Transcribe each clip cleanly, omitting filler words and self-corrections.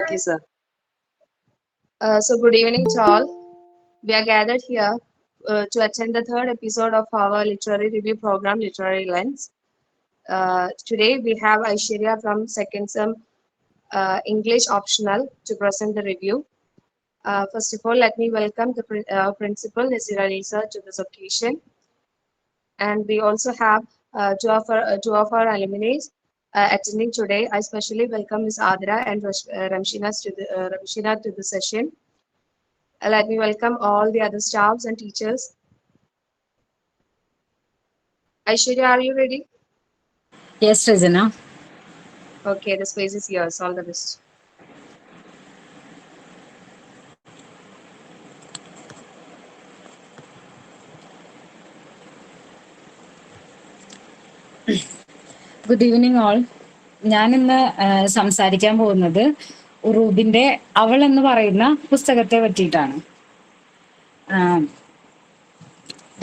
Thank you, sir. So good evening to all. We are gathered here to attend the third episode of our literary review program, Literary Lens. Today we have Aishwarya from second sem English optional to present the review. First of all, let me welcome the principal, Nazira Lisa, to this occasion. And we also have two of our alumni attending today. I especially welcome Ms. Adra and Ramshina to the session. Let me welcome all the other staffs and teachers. Aishwarya, are you ready? Yes, Rizana. Okay, the space is yours. All the best. Good evening all. ഞാനിന്ന് സംസാരിക്കാൻ പോകുന്നത് ഉറൂബിന്റെ അവൾ എന്ന് പറയുന്ന പുസ്തകത്തെ പറ്റിയിട്ടാണ്.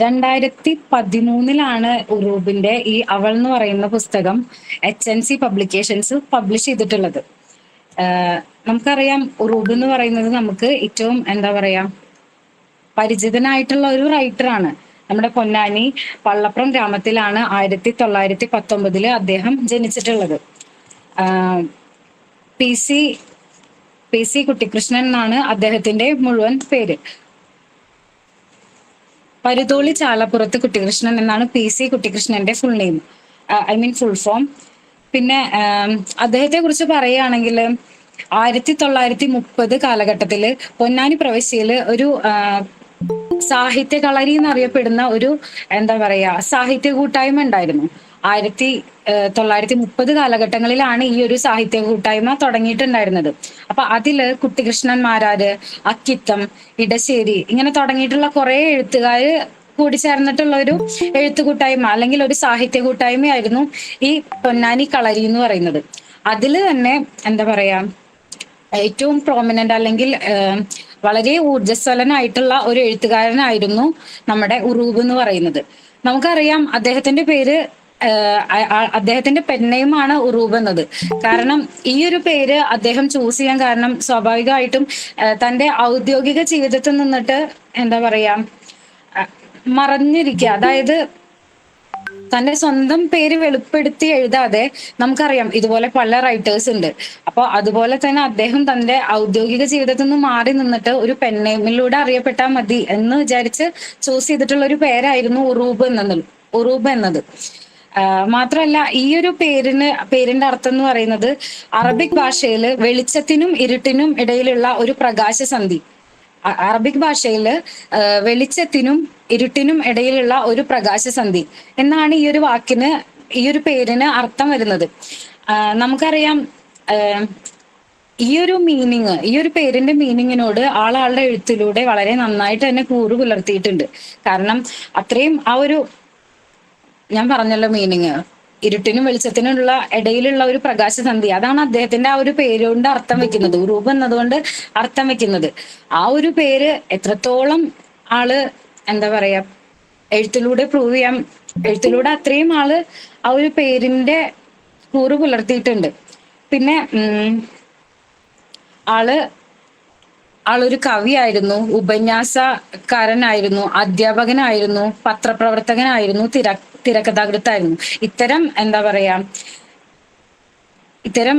2013 ഉറൂബിന്റെ ഈ അവൾ എന്ന് പറയുന്ന പുസ്തകം HNC പബ്ലിക്കേഷൻസ് പബ്ലിഷ് ചെയ്തിട്ടുള്ളത്. നമുക്കറിയാം ഉറൂബ് എന്ന് പറയുന്നത് നമുക്ക് ഏറ്റവും എന്താ പറയാ പരിചിതനായിട്ടുള്ള ഒരു റൈറ്ററാണ്. നമ്മുടെ പൊന്നാനി പള്ളപ്രം ഗ്രാമത്തിലാണ് 1919 അദ്ദേഹം ജനിച്ചിട്ടുള്ളത്. പി സി കുട്ടിക്കൃഷ്ണൻ എന്നാണ് അദ്ദേഹത്തിന്റെ മുഴുവൻ പേര്. പരുതോളി ചാലപ്പുറത്ത് കുട്ടിക്കൃഷ്ണൻ എന്നാണ് PC കുട്ടിക്കൃഷ്ണന്റെ ഫുൾ നെയിം, ഫുൾ ഫോം. പിന്നെ അദ്ദേഹത്തെ കുറിച്ച് പറയുകയാണെങ്കിൽ 1930 കാലഘട്ടത്തില് പൊന്നാനി പ്രവിശ്യയില് ഒരു സാഹിത്യ കളരി എന്നറിയപ്പെടുന്ന ഒരു എന്താ പറയാ സാഹിത്യ കൂട്ടായ്മ ഉണ്ടായിരുന്നു. 1930 കാലഘട്ടങ്ങളിലാണ് ഈ ഒരു സാഹിത്യ കൂട്ടായ്മ തുടങ്ങിയിട്ടുണ്ടായിരുന്നത്. അപ്പൊ അതില് കുട്ടികൃഷ്ണന്മാരാര്, അക്കിത്തം, ഇടശ്ശേരി ഇങ്ങനെ തുടങ്ങിയിട്ടുള്ള കുറെ എഴുത്തുകാര് കൂടിച്ചേർന്നിട്ടുള്ള ഒരു എഴുത്തു കൂട്ടായ്മ അല്ലെങ്കിൽ ഒരു സാഹിത്യ കൂട്ടായ്മയായിരുന്നു ഈ പൊന്നാനി കളരി എന്ന് പറയുന്നത്. അതില് തന്നെ എന്താ പറയാ ഏറ്റവും പ്രോമിനന്റ് അല്ലെങ്കിൽ വളരെ ഊർജ്ജസ്വലനായിട്ടുള്ള ഒരു എഴുത്തുകാരനായിരുന്നു നമ്മുടെ ഉറൂബ് എന്ന് പറയുന്നത്. നമുക്കറിയാം അദ്ദേഹത്തിന്റെ പേര് അദ്ദേഹത്തിന്റെ പെൻനെയിമാണ് ഉറൂബ് എന്നത്. കാരണം ഈ ഒരു പേര് അദ്ദേഹം ചൂസ് ചെയ്യാൻ കാരണം സ്വാഭാവികമായിട്ടും തന്റെ ഔദ്യോഗിക ജീവിതത്തിൽ നിന്നിട്ട് എന്താ പറയാ മറഞ്ഞിരിക്കുക, അതായത് തന്റെ സ്വന്തം പേര് വെളിപ്പെടുത്തി എഴുതാതെ, നമുക്കറിയാം ഇതുപോലെ പല റൈറ്റേഴ്സ് ഉണ്ട്. അപ്പൊ അതുപോലെ തന്നെ അദ്ദേഹം തന്റെ ഔദ്യോഗിക ജീവിതത്തിൽ നിന്ന് മാറി നിന്നിട്ട് ഒരു പെൻനെയിമിലൂടെ അറിയപ്പെട്ടാൽ മതി എന്ന് വിചാരിച്ച് ചൂസ് ചെയ്തിട്ടുള്ള ഒരു പേരായിരുന്നു ഉറൂബ് എന്നത്. മാത്രമല്ല ഈ ഒരു പേരിന്റെ അർത്ഥം എന്ന് പറയുന്നത് അറബിക് ഭാഷയിൽ വെളിച്ചത്തിനും ഇരുട്ടിനും ഇടയിലുള്ള ഒരു പ്രകാശസന്ധി. അറബിക് ഭാഷയിൽ വെളിച്ചത്തിനും ഇരുട്ടിനും ഇടയിലുള്ള ഒരു പ്രകാശസന്ധി എന്നാണ് ഈ ഒരു പേരിന് അർത്ഥം വരുന്നത്. നമുക്കറിയാം ഈ ഒരു പേരിന്റെ മീനിങ്ങിനോട് ആളുടെ എഴുത്തിലൂടെ വളരെ നന്നായിട്ട് തന്നെ കൂറ് പുലർത്തിയിട്ടുണ്ട്. കാരണം അത്രയും ഞാൻ പറഞ്ഞല്ലോ മീനിങ്, ഇരുട്ടിനും വെളിച്ചത്തിനുള്ള ഇടയിലുള്ള ഒരു പ്രകാശസന്ധി, അതാണ് അദ്ദേഹത്തിന്റെ ആ ഒരു പേരുകൊണ്ട് അർത്ഥം വെക്കുന്നത്, ഉറൂബ് എന്നതുകൊണ്ട് അർത്ഥം വെക്കുന്നത്. ആ ഒരു പേര് എത്രത്തോളം എന്താ പറയാ എഴുത്തിലൂടെ പ്രൂവ് ചെയ്യാം, എഴുത്തിലൂടെ അത്രയും ആ ഒരു പേരിന്റെ കൂറ് പുലർത്തിയിട്ടുണ്ട്. പിന്നെ ആളൊരു കവിയായിരുന്നു, ഉപന്യാസകാരനായിരുന്നു, അധ്യാപകനായിരുന്നു, പത്രപ്രവർത്തകനായിരുന്നു, തിരക്കഥാകൃത്തായിരുന്നു. ഇത്തരം എന്താ പറയാ ഇത്തരം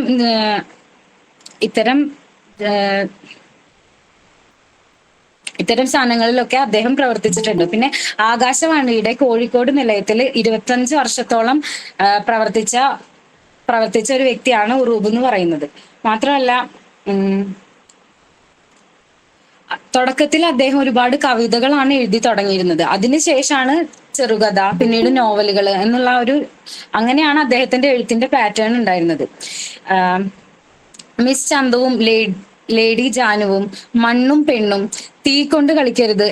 ഇത്തരം സ്ഥാനങ്ങളിലൊക്കെ അദ്ദേഹം പ്രവർത്തിച്ചിട്ടുണ്ട്. പിന്നെ ആകാശവാണിയുടെ കോഴിക്കോട് നിലയത്തിൽ 25 വർഷത്തോളം പ്രവർത്തിച്ച ഒരു വ്യക്തിയാണ് ഉറൂബ് എന്ന് പറയുന്നത്. മാത്രമല്ല തുടക്കത്തിൽ അദ്ദേഹം ഒരുപാട് കവിതകളാണ് എഴുതി തുടങ്ങിയിരുന്നത്. അതിനുശേഷമാണ് ചെറുകഥ, പിന്നീട് നോവലുകൾ എന്നുള്ള അങ്ങനെയാണ് അദ്ദേഹത്തിന്റെ എഴുത്തിന്റെ പാറ്റേൺ ഉണ്ടായിരുന്നത്. മിസ് ചന്തവും ലേഡി ജാനുവും, മണ്ണും പെണ്ണും, തീ കൊണ്ട് കളിക്കരുത്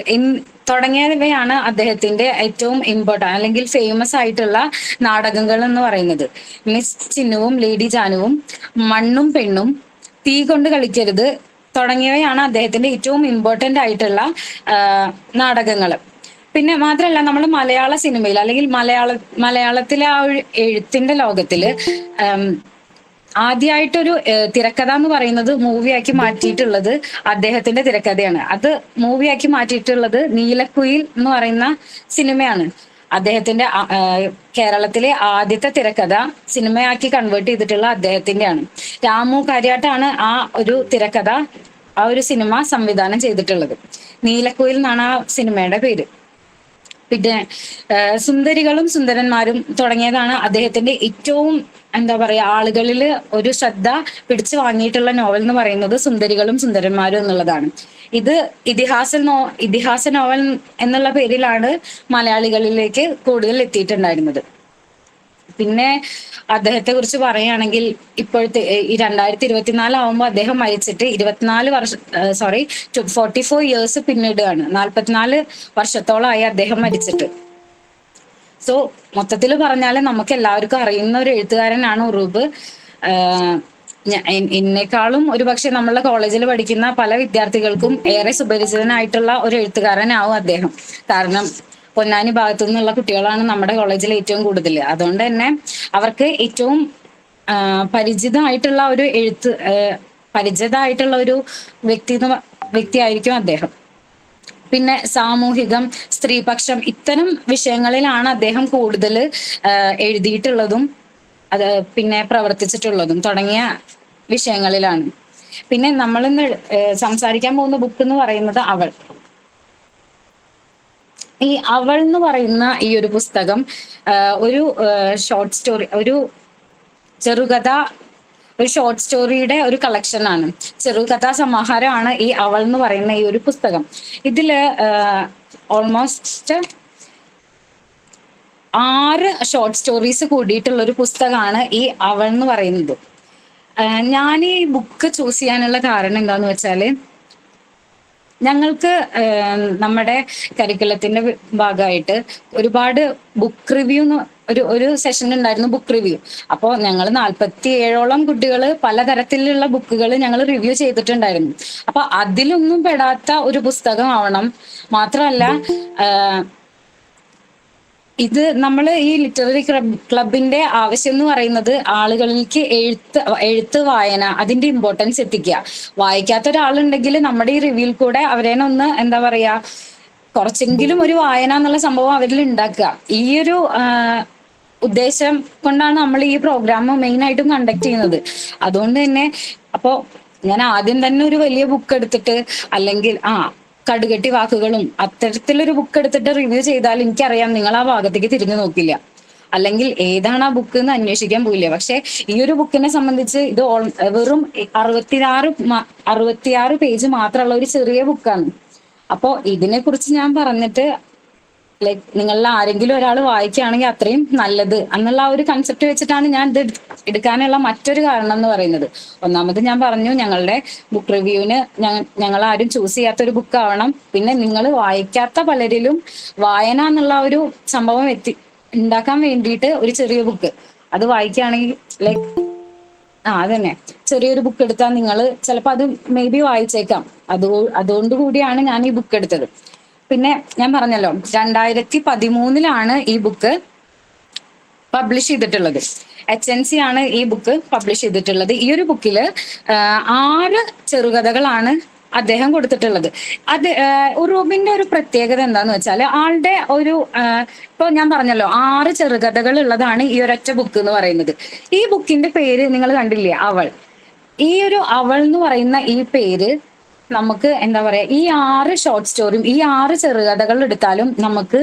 തുടങ്ങിയവയാണ് അദ്ദേഹത്തിന്റെ ഏറ്റവും ഇമ്പോർട്ടന്റ് അല്ലെങ്കിൽ ഫേമസ് ആയിട്ടുള്ള നാടകങ്ങൾ എന്ന് പറയുന്നത്. മിസ് ചിന്നുവും ലേഡി ജാനുവും, മണ്ണും പെണ്ണും, തീ കൊണ്ട് കളിക്കരുത് തുടങ്ങിയവയാണ് അദ്ദേഹത്തിന്റെ ഏറ്റവും ഇമ്പോർട്ടന്റ് ആയിട്ടുള്ള നാടകങ്ങൾ. പിന്നെ മാത്രമല്ല നമ്മൾ മലയാള സിനിമയിൽ അല്ലെങ്കിൽ മലയാളത്തിലെ ആ ഒരു എഴുത്തിന്റെ ലോകത്തില് ആദ്യമായിട്ടൊരു തിരക്കഥ എന്ന് പറയുന്നത് മൂവിയാക്കി മാറ്റിയിട്ടുള്ളത് അദ്ദേഹത്തിന്റെ തിരക്കഥയാണ്. അത് മൂവിയാക്കി മാറ്റിയിട്ടുള്ളത് നീലക്കുയിൽ എന്ന് പറയുന്ന സിനിമയാണ്. അദ്ദേഹത്തിന്റെ കേരളത്തിലെ ആദ്യത്തെ തിരക്കഥ സിനിമയാക്കി കൺവേർട്ട് ചെയ്തിട്ടുള്ള അദ്ദേഹത്തിന്റെയാണ്. രാമു കാര്യാട്ടാണ് ആ ഒരു തിരക്കഥ, ആ ഒരു സിനിമ സംവിധാനം ചെയ്തിട്ടുള്ളത്. നീലക്കുയിൽ എന്നാണ് ആ സിനിമയുടെ പേര്. പിന്നെ സുന്ദരികളും സുന്ദരന്മാരും തുടങ്ങിയതാണ് അദ്ദേഹത്തിന്റെ ഏറ്റവും എന്താ പറയാ ആളുകളിൽ ഒരു ശ്രദ്ധ പിടിച്ചു വാങ്ങിയിട്ടുള്ള നോവൽ എന്ന് പറയുന്നത് സുന്ദരികളും സുന്ദരന്മാരും എന്നുള്ളതാണ്. ഇത് ഇതിഹാസ നോവൽ എന്നുള്ള പേരിലാണ് മലയാളികളിലേക്ക് കൂടുതൽ എത്തിയിട്ടുണ്ടായിരുന്നത്. പിന്നെ അദ്ദേഹത്തെ കുറിച്ച് പറയുകയാണെങ്കിൽ ഇപ്പോഴത്തെ ഈ 2024 ആവുമ്പോൾ അദ്ദേഹം മരിച്ചിട്ട് 44 ഇയേഴ്സ് പിന്നിടുകയാണ്. 44 വർഷത്തോളമായി അദ്ദേഹം മരിച്ചിട്ട്. സോ മൊത്തത്തിൽ പറഞ്ഞാൽ നമുക്ക് എല്ലാവർക്കും അറിയുന്ന ഒരു എഴുത്തുകാരനാണ് ഉറൂബ്. എന്നെക്കാളും ഒരുപക്ഷെ നമ്മളെ കോളേജിൽ പഠിക്കുന്ന പല വിദ്യാർത്ഥികൾക്കും ഏറെ സുപരിചിതനായിട്ടുള്ള ഒരു എഴുത്തുകാരനാവും അദ്ദേഹം. കാരണം പൊന്നാനി ഭാഗത്തു നിന്നുള്ള കുട്ടികളാണ് നമ്മുടെ കോളേജിൽ ഏറ്റവും കൂടുതൽ. അതുകൊണ്ട് തന്നെ അവർക്ക് ഏറ്റവും പരിചിതമായിട്ടുള്ള ഒരു പരിചിതമായിട്ടുള്ള ഒരു വ്യക്തിയായിരിക്കും അദ്ദേഹം. പിന്നെ സാമൂഹികം, സ്ത്രീപക്ഷം ഇത്തരം വിഷയങ്ങളിലാണ് അദ്ദേഹം കൂടുതൽ എഴുതിയിട്ടുള്ളതും പിന്നെ പ്രവർത്തിച്ചിട്ടുള്ളതും തുടങ്ങിയ വിഷയങ്ങളിലാണ്. പിന്നെ നമ്മളിന്ന് സംസാരിക്കാൻ പോകുന്ന ബുക്ക് എന്ന് പറയുന്നത് അവൾ. ഈ അവൾ എന്ന് പറയുന്ന ഈ ഒരു പുസ്തകം ഒരു ഷോർട്ട് സ്റ്റോറി, ഒരു ചെറുകഥ, ഒരു ഷോർട്ട് സ്റ്റോറിയുടെ ഒരു കളക്ഷനാണ്, ചെറുകഥാ സമാഹാരമാണ് ഈ അവൾ എന്ന് പറയുന്ന ഈ ഒരു പുസ്തകം. ഇതില് ഓൾമോസ്റ്റ് 6 ഷോർട്ട് സ്റ്റോറീസ് കൂടിയിട്ടുള്ള ഒരു പുസ്തകമാണ് ഈ അവൾ എന്ന് പറയുന്നത്. ഞാൻ ഈ ബുക്ക് ചൂസ് ചെയ്യാനുള്ള കാരണം എന്താന്ന് വെച്ചാല്, ഞങ്ങൾക്ക് നമ്മുടെ കരിക്കുലത്തിന്റെ ഭാഗമായിട്ട് ഒരുപാട് ബുക്ക് റിവ്യൂ ഒരു സെഷൻ ഉണ്ടായിരുന്നു, ബുക്ക് റിവ്യൂ. അപ്പോൾ ഞങ്ങൾ 47ഓളം കുട്ടികൾ പലതരത്തിലുള്ള ബുക്കുകൾ ഞങ്ങൾ റിവ്യൂ ചെയ്തിട്ടുണ്ടായിരുന്നു. അപ്പൊ അതിലൊന്നും പെടാത്ത ഒരു പുസ്തകം ആവണം. മാത്രമല്ല ഇത് നമ്മൾ ഈ ലിറ്റററി ക്ലബിന്റെ ആവശ്യം എന്ന് പറയുന്നത് ആളുകളിലേക്ക് എഴുത്ത് വായന, അതിന്റെ ഇമ്പോർട്ടൻസ് എത്തിക്കുക. വായിക്കാത്ത ഒരാളുണ്ടെങ്കിൽ നമ്മുടെ ഈ റിവ്യൂവിൽ കൂടെ അവരേനൊന്ന് എന്താ പറയാ കുറച്ചെങ്കിലും ഒരു വായന എന്നുള്ള സംഭവം അവരിൽ ഉണ്ടാക്കുക. ഈ ഒരു ഉദ്ദേശം കൊണ്ടാണ് നമ്മൾ ഈ പ്രോഗ്രാം മെയിൻ ആയിട്ടും കണ്ടക്ട് ചെയ്യുന്നത്. അതുകൊണ്ട് തന്നെ അപ്പോ ഞാൻ ആദ്യം തന്നെ ഒരു വലിയ ബുക്ക് എടുത്തിട്ട്, അല്ലെങ്കിൽ കടുകട്ടി വാക്കുകളും അത്തരത്തിലൊരു ബുക്ക് എടുത്തിട്ട് റിവ്യൂ ചെയ്താൽ എനിക്കറിയാം നിങ്ങൾ ആ ഭാഗത്തേക്ക് തിരിഞ്ഞു നോക്കില്ല, അല്ലെങ്കിൽ ഏതാണ് ആ ബുക്ക് എന്ന് അന്വേഷിക്കാൻ പോയില്ല. പക്ഷെ ഈ ഒരു ബുക്കിനെ സംബന്ധിച്ച് ഇത് വെറും 66 പേജ് മാത്രമുള്ള ഒരു ചെറിയ ബുക്കാണ്. അപ്പോ ഇതിനെ കുറിച്ച് ഞാൻ പറഞ്ഞിട്ട് ലൈക്ക് നിങ്ങളിൽ ആരെങ്കിലും ഒരാൾ വായിക്കുകയാണെങ്കിൽ അത്രയും നല്ലത് എന്നുള്ള ആ ഒരു കൺസെപ്റ്റ് വെച്ചിട്ടാണ് ഞാൻ ഇത് എടുക്കാനുള്ള മറ്റൊരു കാരണം എന്ന് പറയുന്നത്. ഒന്നാമത് ഞാൻ പറഞ്ഞു, ഞങ്ങളുടെ ബുക്ക് റിവ്യൂവിന് ഞങ്ങൾ ആരും ചൂസ് ചെയ്യാത്തൊരു ബുക്ക് ആവണം. പിന്നെ നിങ്ങൾ വായിക്കാത്ത പലരിലും വായന എന്നുള്ള ഒരു സംഭവം ഉണ്ടാക്കാൻ വേണ്ടിയിട്ട് ഒരു ചെറിയ ബുക്ക് അത് വായിക്കുകയാണെങ്കിൽ ലൈക്ക് അതന്നെ ചെറിയൊരു ബുക്ക് എടുത്താൽ നിങ്ങൾ ചിലപ്പോൾ അത് മേ ബി വായിച്ചേക്കാം. അതുകൊണ്ട് കൂടിയാണ് ഞാൻ ഈ ബുക്ക് എടുത്തത്. പിന്നെ ഞാൻ പറഞ്ഞല്ലോ 2013 ഈ ബുക്ക് പബ്ലിഷ് ചെയ്തിട്ടുള്ളത്. HNC ആണ് ഈ ബുക്ക് പബ്ലിഷ് ചെയ്തിട്ടുള്ളത്. ഈ ഒരു ബുക്കില് 6 ചെറുകഥകളാണ് അദ്ദേഹം കൊടുത്തിട്ടുള്ളത്. അത് ഉറൂബിന്റെ ഒരു പ്രത്യേകത എന്താന്ന് വെച്ചാൽ, ആളുടെ ഒരു ഇപ്പൊ ഞാൻ പറഞ്ഞല്ലോ 6 ചെറുകഥകൾ ഉള്ളതാണ് ഈ ഒരൊറ്റ ബുക്ക് എന്ന് പറയുന്നത്. ഈ ബുക്കിന്റെ പേര് നിങ്ങൾ കണ്ടില്ലേ, അവൾ. ഈ ഒരു അവൾ എന്ന് പറയുന്ന ഈ പേര് നമുക്ക് എന്താ പറയാ, ഈ 6 ഷോർട്ട് സ്റ്റോറിയും ഈ 6 ചെറുകഥകൾ എടുത്താലും നമുക്ക്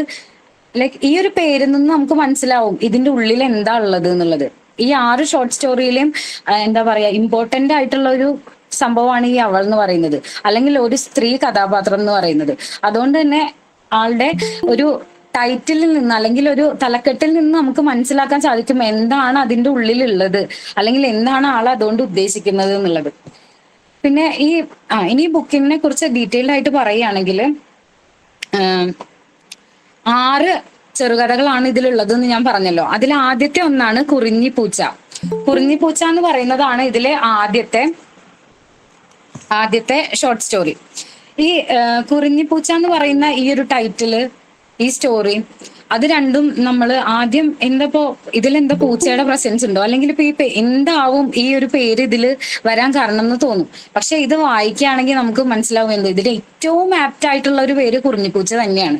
ലൈക്ക് ഈ ഒരു പേരിൽ നിന്ന് നമുക്ക് മനസ്സിലാവും ഇതിന്റെ ഉള്ളിൽ എന്താ ഉള്ളത് എന്നുള്ളത്. ഈ 6 ഷോർട്ട് സ്റ്റോറിയിലും എന്താ പറയാ ഇമ്പോർട്ടന്റ് ആയിട്ടുള്ള ഒരു സംഭവമാണ് ഈ അവൾ എന്ന് പറയുന്നത്, അല്ലെങ്കിൽ ഒരു സ്ത്രീ കഥാപാത്രം എന്ന് പറയുന്നത്. അതുകൊണ്ട് തന്നെ ആളുടെ ഒരു ടൈറ്റിലിൽ നിന്ന് അല്ലെങ്കിൽ ഒരു തലക്കെട്ടിൽ നിന്ന് നമുക്ക് മനസ്സിലാക്കാൻ സാധിക്കും എന്താണ് അതിന്റെ ഉള്ളിലുള്ളത്, അല്ലെങ്കിൽ എന്താണ് ആൾ അതുകൊണ്ട് ഉദ്ദേശിക്കുന്നത് എന്നുള്ളത്. പിന്നെ ഇനി ബുക്കിനെ കുറിച്ച് ഡീറ്റെയിൽഡ് ആയിട്ട് പറയുകയാണെങ്കിൽ 6 ചെറുകഥകളാണ് ഇതിലുള്ളത് എന്ന് ഞാൻ പറഞ്ഞല്ലോ. അതിൽ ആദ്യത്തെ ഒന്നാണ് കുറിഞ്ഞിപ്പൂച്ച. കുറിഞ്ഞിപ്പൂച്ച എന്ന് പറയുന്നതാണ് ഇതിലെ ആദ്യത്തെ ഷോർട്ട് സ്റ്റോറി. ഈ കുറിഞ്ഞിപ്പൂച്ച എന്ന് പറയുന്ന ഈ ഒരു ടൈറ്റില്, ഈ സ്റ്റോറി അത് രണ്ടും നമ്മൾ ആദ്യം എന്തപ്പോ ഇതിലെന്താ പൂച്ചയുടെ പ്രസൻസ് ഉണ്ടോ, അല്ലെങ്കിൽ ഇപ്പൊ എന്താവും ഈ ഒരു പേര് ഇതിൽ വരാൻ കാരണം എന്ന് തോന്നും. പക്ഷെ ഇത് വായിക്കുകയാണെങ്കിൽ നമുക്ക് മനസ്സിലാവും എന്ത് ഇതിൽ ഏറ്റവും ആപ്റ്റ് ആയിട്ടുള്ള ഒരു പേര് കുറിഞ്ഞിപ്പൂച്ച തന്നെയാണ്.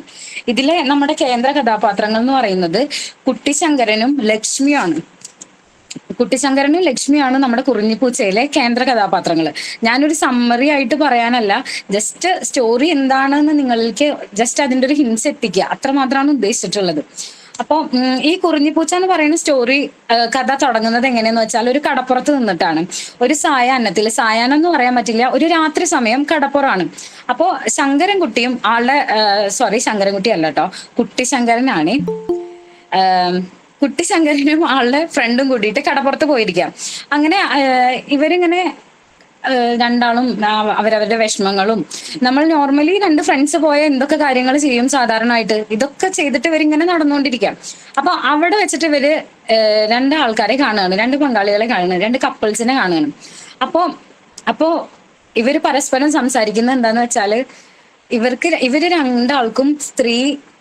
ഇതിലെ നമ്മുടെ കേന്ദ്ര കഥാപാത്രങ്ങൾ എന്ന് പറയുന്നത് കുട്ടിശങ്കരനും ലക്ഷ്മിയാണ്. കുട്ടിശങ്കരനും ലക്ഷ്മിയാണ് നമ്മുടെ കുറിഞ്ഞിപ്പൂച്ചയിലെ കേന്ദ്ര കഥാപാത്രങ്ങൾ. ഞാനൊരു സമ്മറി ആയിട്ട് പറയാനല്ല, ജസ്റ്റ് സ്റ്റോറി എന്താണെന്ന് നിങ്ങൾക്ക് ജസ്റ്റ് അതിന്റെ ഒരു ഹിൻസ് എത്തിക്കുക, അത്രമാത്രമാണ് ഉദ്ദേശിച്ചിട്ടുള്ളത്. അപ്പൊ ഈ കുറിഞ്ഞിപ്പൂച്ച എന്ന് പറയുന്ന സ്റ്റോറി കഥ തുടങ്ങുന്നത് എങ്ങനെയെന്ന് വെച്ചാൽ ഒരു കടപ്പുറത്ത് നിന്നിട്ടാണ്. ഒരു സായാഹ്നത്തിൽ, സായാഹ്നം എന്ന് പറയാൻ പറ്റില്ല, ഒരു രാത്രി സമയം കടപ്പുറാണ്. അപ്പോ ശങ്കരൻകുട്ടിയും ആളുടെ ശങ്കരൻകുട്ടി അല്ല കേട്ടോ, കുട്ടിശങ്കരനാണ്. കുട്ടിശങ്കരനും ആളുടെ ഫ്രണ്ടും കൂടിയിട്ട് കടപ്പുറത്ത് പോയിരിക്കാം. അങ്ങനെ ഇവരിങ്ങനെ രണ്ടാളും അവരവരുടെ വിഷമങ്ങളും, നമ്മൾ നോർമലി രണ്ട് ഫ്രണ്ട്സ് പോയ എന്തൊക്കെ കാര്യങ്ങൾ ചെയ്യും സാധാരണയായിട്ട്, ഇതൊക്കെ ചെയ്തിട്ട് ഇവരിങ്ങനെ നടന്നുകൊണ്ടിരിക്കാം. അപ്പൊ അവിടെ വെച്ചിട്ട് ഇവര് രണ്ടാൾക്കാരെ കാണുകയാണ്, രണ്ട് പങ്കാളികളെ കാണുകയാണ്, രണ്ട് കപ്പിൾസിനെ കാണുകയാണ്. അപ്പോ ഇവര് പരസ്പരം സംസാരിക്കുന്നത് എന്താന്ന് വെച്ചാല്, ഇവര് രണ്ടാൾക്കും സ്ത്രീ,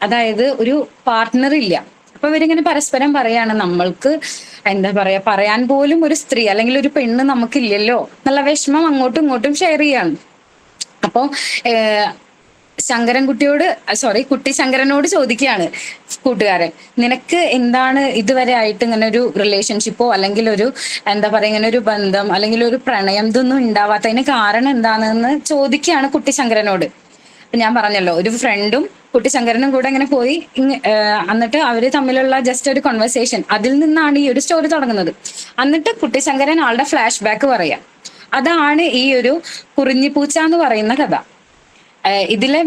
അതായത് ഒരു പാർട്ട്ണർ ഇല്ല. അപ്പൊ ഇവരിങ്ങനെ പരസ്പരം പറയാണ്, നമ്മൾക്ക് എന്താ പറയാ, പറയാൻ പോലും ഒരു സ്ത്രീ അല്ലെങ്കിൽ ഒരു പെണ്ണ് നമുക്കില്ലല്ലോ എന്നുള്ള വിഷമം അങ്ങോട്ടും ഇങ്ങോട്ടും ഷെയർ ചെയ്യാണ്. അപ്പൊ കുട്ടി ശങ്കരനോട് ചോദിക്കുകയാണ് കൂട്ടുകാരൻ, നിനക്ക് എന്താണ് ഇതുവരെ ആയിട്ട് ഇങ്ങനെ ഒരു റിലേഷൻഷിപ്പോ അല്ലെങ്കിൽ ഒരു എന്താ പറയാ ഇങ്ങനെ ഒരു ബന്ധം അല്ലെങ്കിൽ ഒരു പ്രണയം ഇതൊന്നും ഉണ്ടാവാത്തതിന് കാരണം എന്താണെന്ന് ചോദിക്കുകയാണ് കുട്ടിശങ്കരനോട്. ഞാൻ പറഞ്ഞല്ലോ, ഒരു ഫ്രണ്ടും കുട്ടിശങ്കരനും കൂടെ ഇങ്ങനെ പോയി എന്നിട്ട് അവര് തമ്മിലുള്ള ജസ്റ്റ് ഒരു കോൺവെർസേഷൻ, അതിൽ നിന്നാണ് ഈ ഒരു സ്റ്റോറി തുടങ്ങുന്നത്. എന്നിട്ട് കുട്ടിശങ്കരൻ ആളുടെ ഫ്ലാഷ് ബാക്ക് പറയാം. അതാണ് ഈ ഒരു കുറിഞ്ഞിപ്പൂച്ച എന്ന് പറയുന്ന കഥ. ഇതിലെ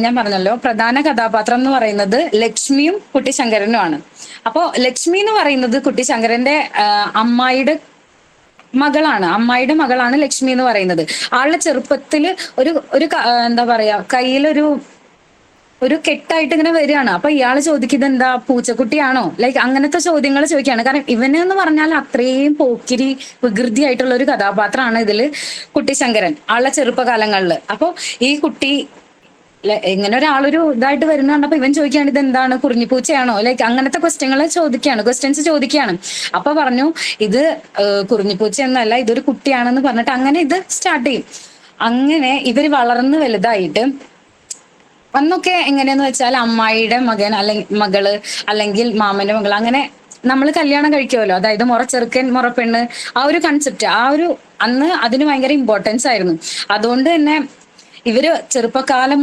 ഞാൻ പറഞ്ഞല്ലോ, പ്രധാന കഥാപാത്രം എന്ന് പറയുന്നത് ലക്ഷ്മിയും കുട്ടിശങ്കരനുമാണ്. അപ്പോ ലക്ഷ്മി എന്ന് പറയുന്നത് കുട്ടിശങ്കരന്റെ അമ്മായിയുടെ മകളാണ് ലക്ഷ്മി എന്ന് പറയുന്നത്. ആളുടെ ചെറുപ്പത്തില് ഒരു എന്താ പറയാ ഒരു കെട്ടായിട്ട് ഇങ്ങനെ വരികയാണ്. അപ്പൊ ഇയാള് ചോദിക്കുന്നത് എന്താ, പൂച്ചക്കുട്ടിയാണോ, ലൈക്ക് അങ്ങനത്തെ ചോദ്യങ്ങൾ ചോദിക്കുകയാണ്. കാരണം ഇവനെന്ന് പറഞ്ഞാൽ അത്രയും പോക്കിരി വികൃതി ആയിട്ടുള്ള ഒരു കഥാപാത്രമാണ് ഇതില് കുട്ടിശങ്കരൻ ആളുടെ ചെറുപ്പകാലങ്ങളില്. അപ്പൊ ഈ കുട്ടി ഇങ്ങനെ ഒരാളൊരു ഇതായിട്ട് വരുന്ന കണ്ടപ്പോ ഇവൻ ചോദിക്കുകയാണ്, ഇത് എന്താണ്, കുറിഞ്ഞിപ്പൂച്ചയാണോ, ലൈക്ക് അങ്ങനത്തെ ക്വസ്റ്റ്യൻസ് ചോദിക്കുകയാണ്. അപ്പൊ പറഞ്ഞു, ഇത് കുറിഞ്ഞിപ്പൂച്ച എന്നല്ല, ഇതൊരു കുട്ടിയാണെന്ന് പറഞ്ഞിട്ട് അങ്ങനെ ഇത് സ്റ്റാർട്ട് ചെയ്യും. അങ്ങനെ ഇവര് വളർന്ന് വലുതായിട്ട് അന്നൊക്കെ എങ്ങനെയാന്ന് വെച്ചാൽ അമ്മായിയുടെ മകള് അല്ലെങ്കിൽ മാമന്റെ മകൾ, അങ്ങനെ നമ്മൾ കല്യാണം കഴിക്കുമല്ലോ, അതായത് മുറച്ചെറുക്കൻ മുറപ്പെണ്ണ്, ആ ഒരു കൺസെപ്റ്റ് അന്ന് അതിന് ഭയങ്കര ഇമ്പോർട്ടൻസ് ആയിരുന്നു. അതുകൊണ്ട് തന്നെ ഇവര് ചെറുപ്പകാലം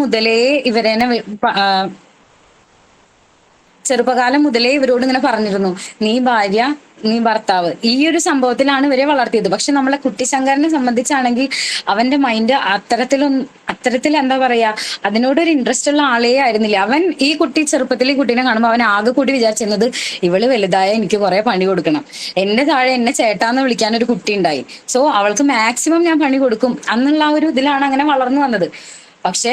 മുതലേ ഇവരോട് ഇങ്ങനെ പറഞ്ഞിരുന്നു, നീ ഭാര്യ നീ ഭർത്താവ്, ഈ ഒരു സംഭവത്തിലാണ് ഇവരെ വളർത്തിയത്. പക്ഷെ നമ്മളെ കുട്ടിശങ്കരനെ സംബന്ധിച്ചാണെങ്കിൽ അവന്റെ മൈൻഡ് അത്തരത്തിൽ എന്താ പറയാ, അതിനോടൊരു ഇൻട്രസ്റ്റ് ഉള്ള ആളേ ആയിരുന്നില്ല. അവൻ ഈ ചെറുപ്പത്തിൽ ഈ കുട്ടീനെ കാണുമ്പോൾ അവൻ ആകെ കൂടി വിചാരിച്ചിരുന്നത്, ഇവള് വലുതായ എനിക്ക് കുറെ പണി കൊടുക്കണം, എന്റെ താഴെ എന്നെ ചേട്ടാന്ന് വിളിക്കാൻ ഒരു കുട്ടി ഉണ്ടായി, സോ അവൾക്ക് മാക്സിമം ഞാൻ പണി കൊടുക്കും എന്നുള്ള ആ ഒരു ഇതിലാണ് അങ്ങനെ വളർന്നു വന്നത്. പക്ഷെ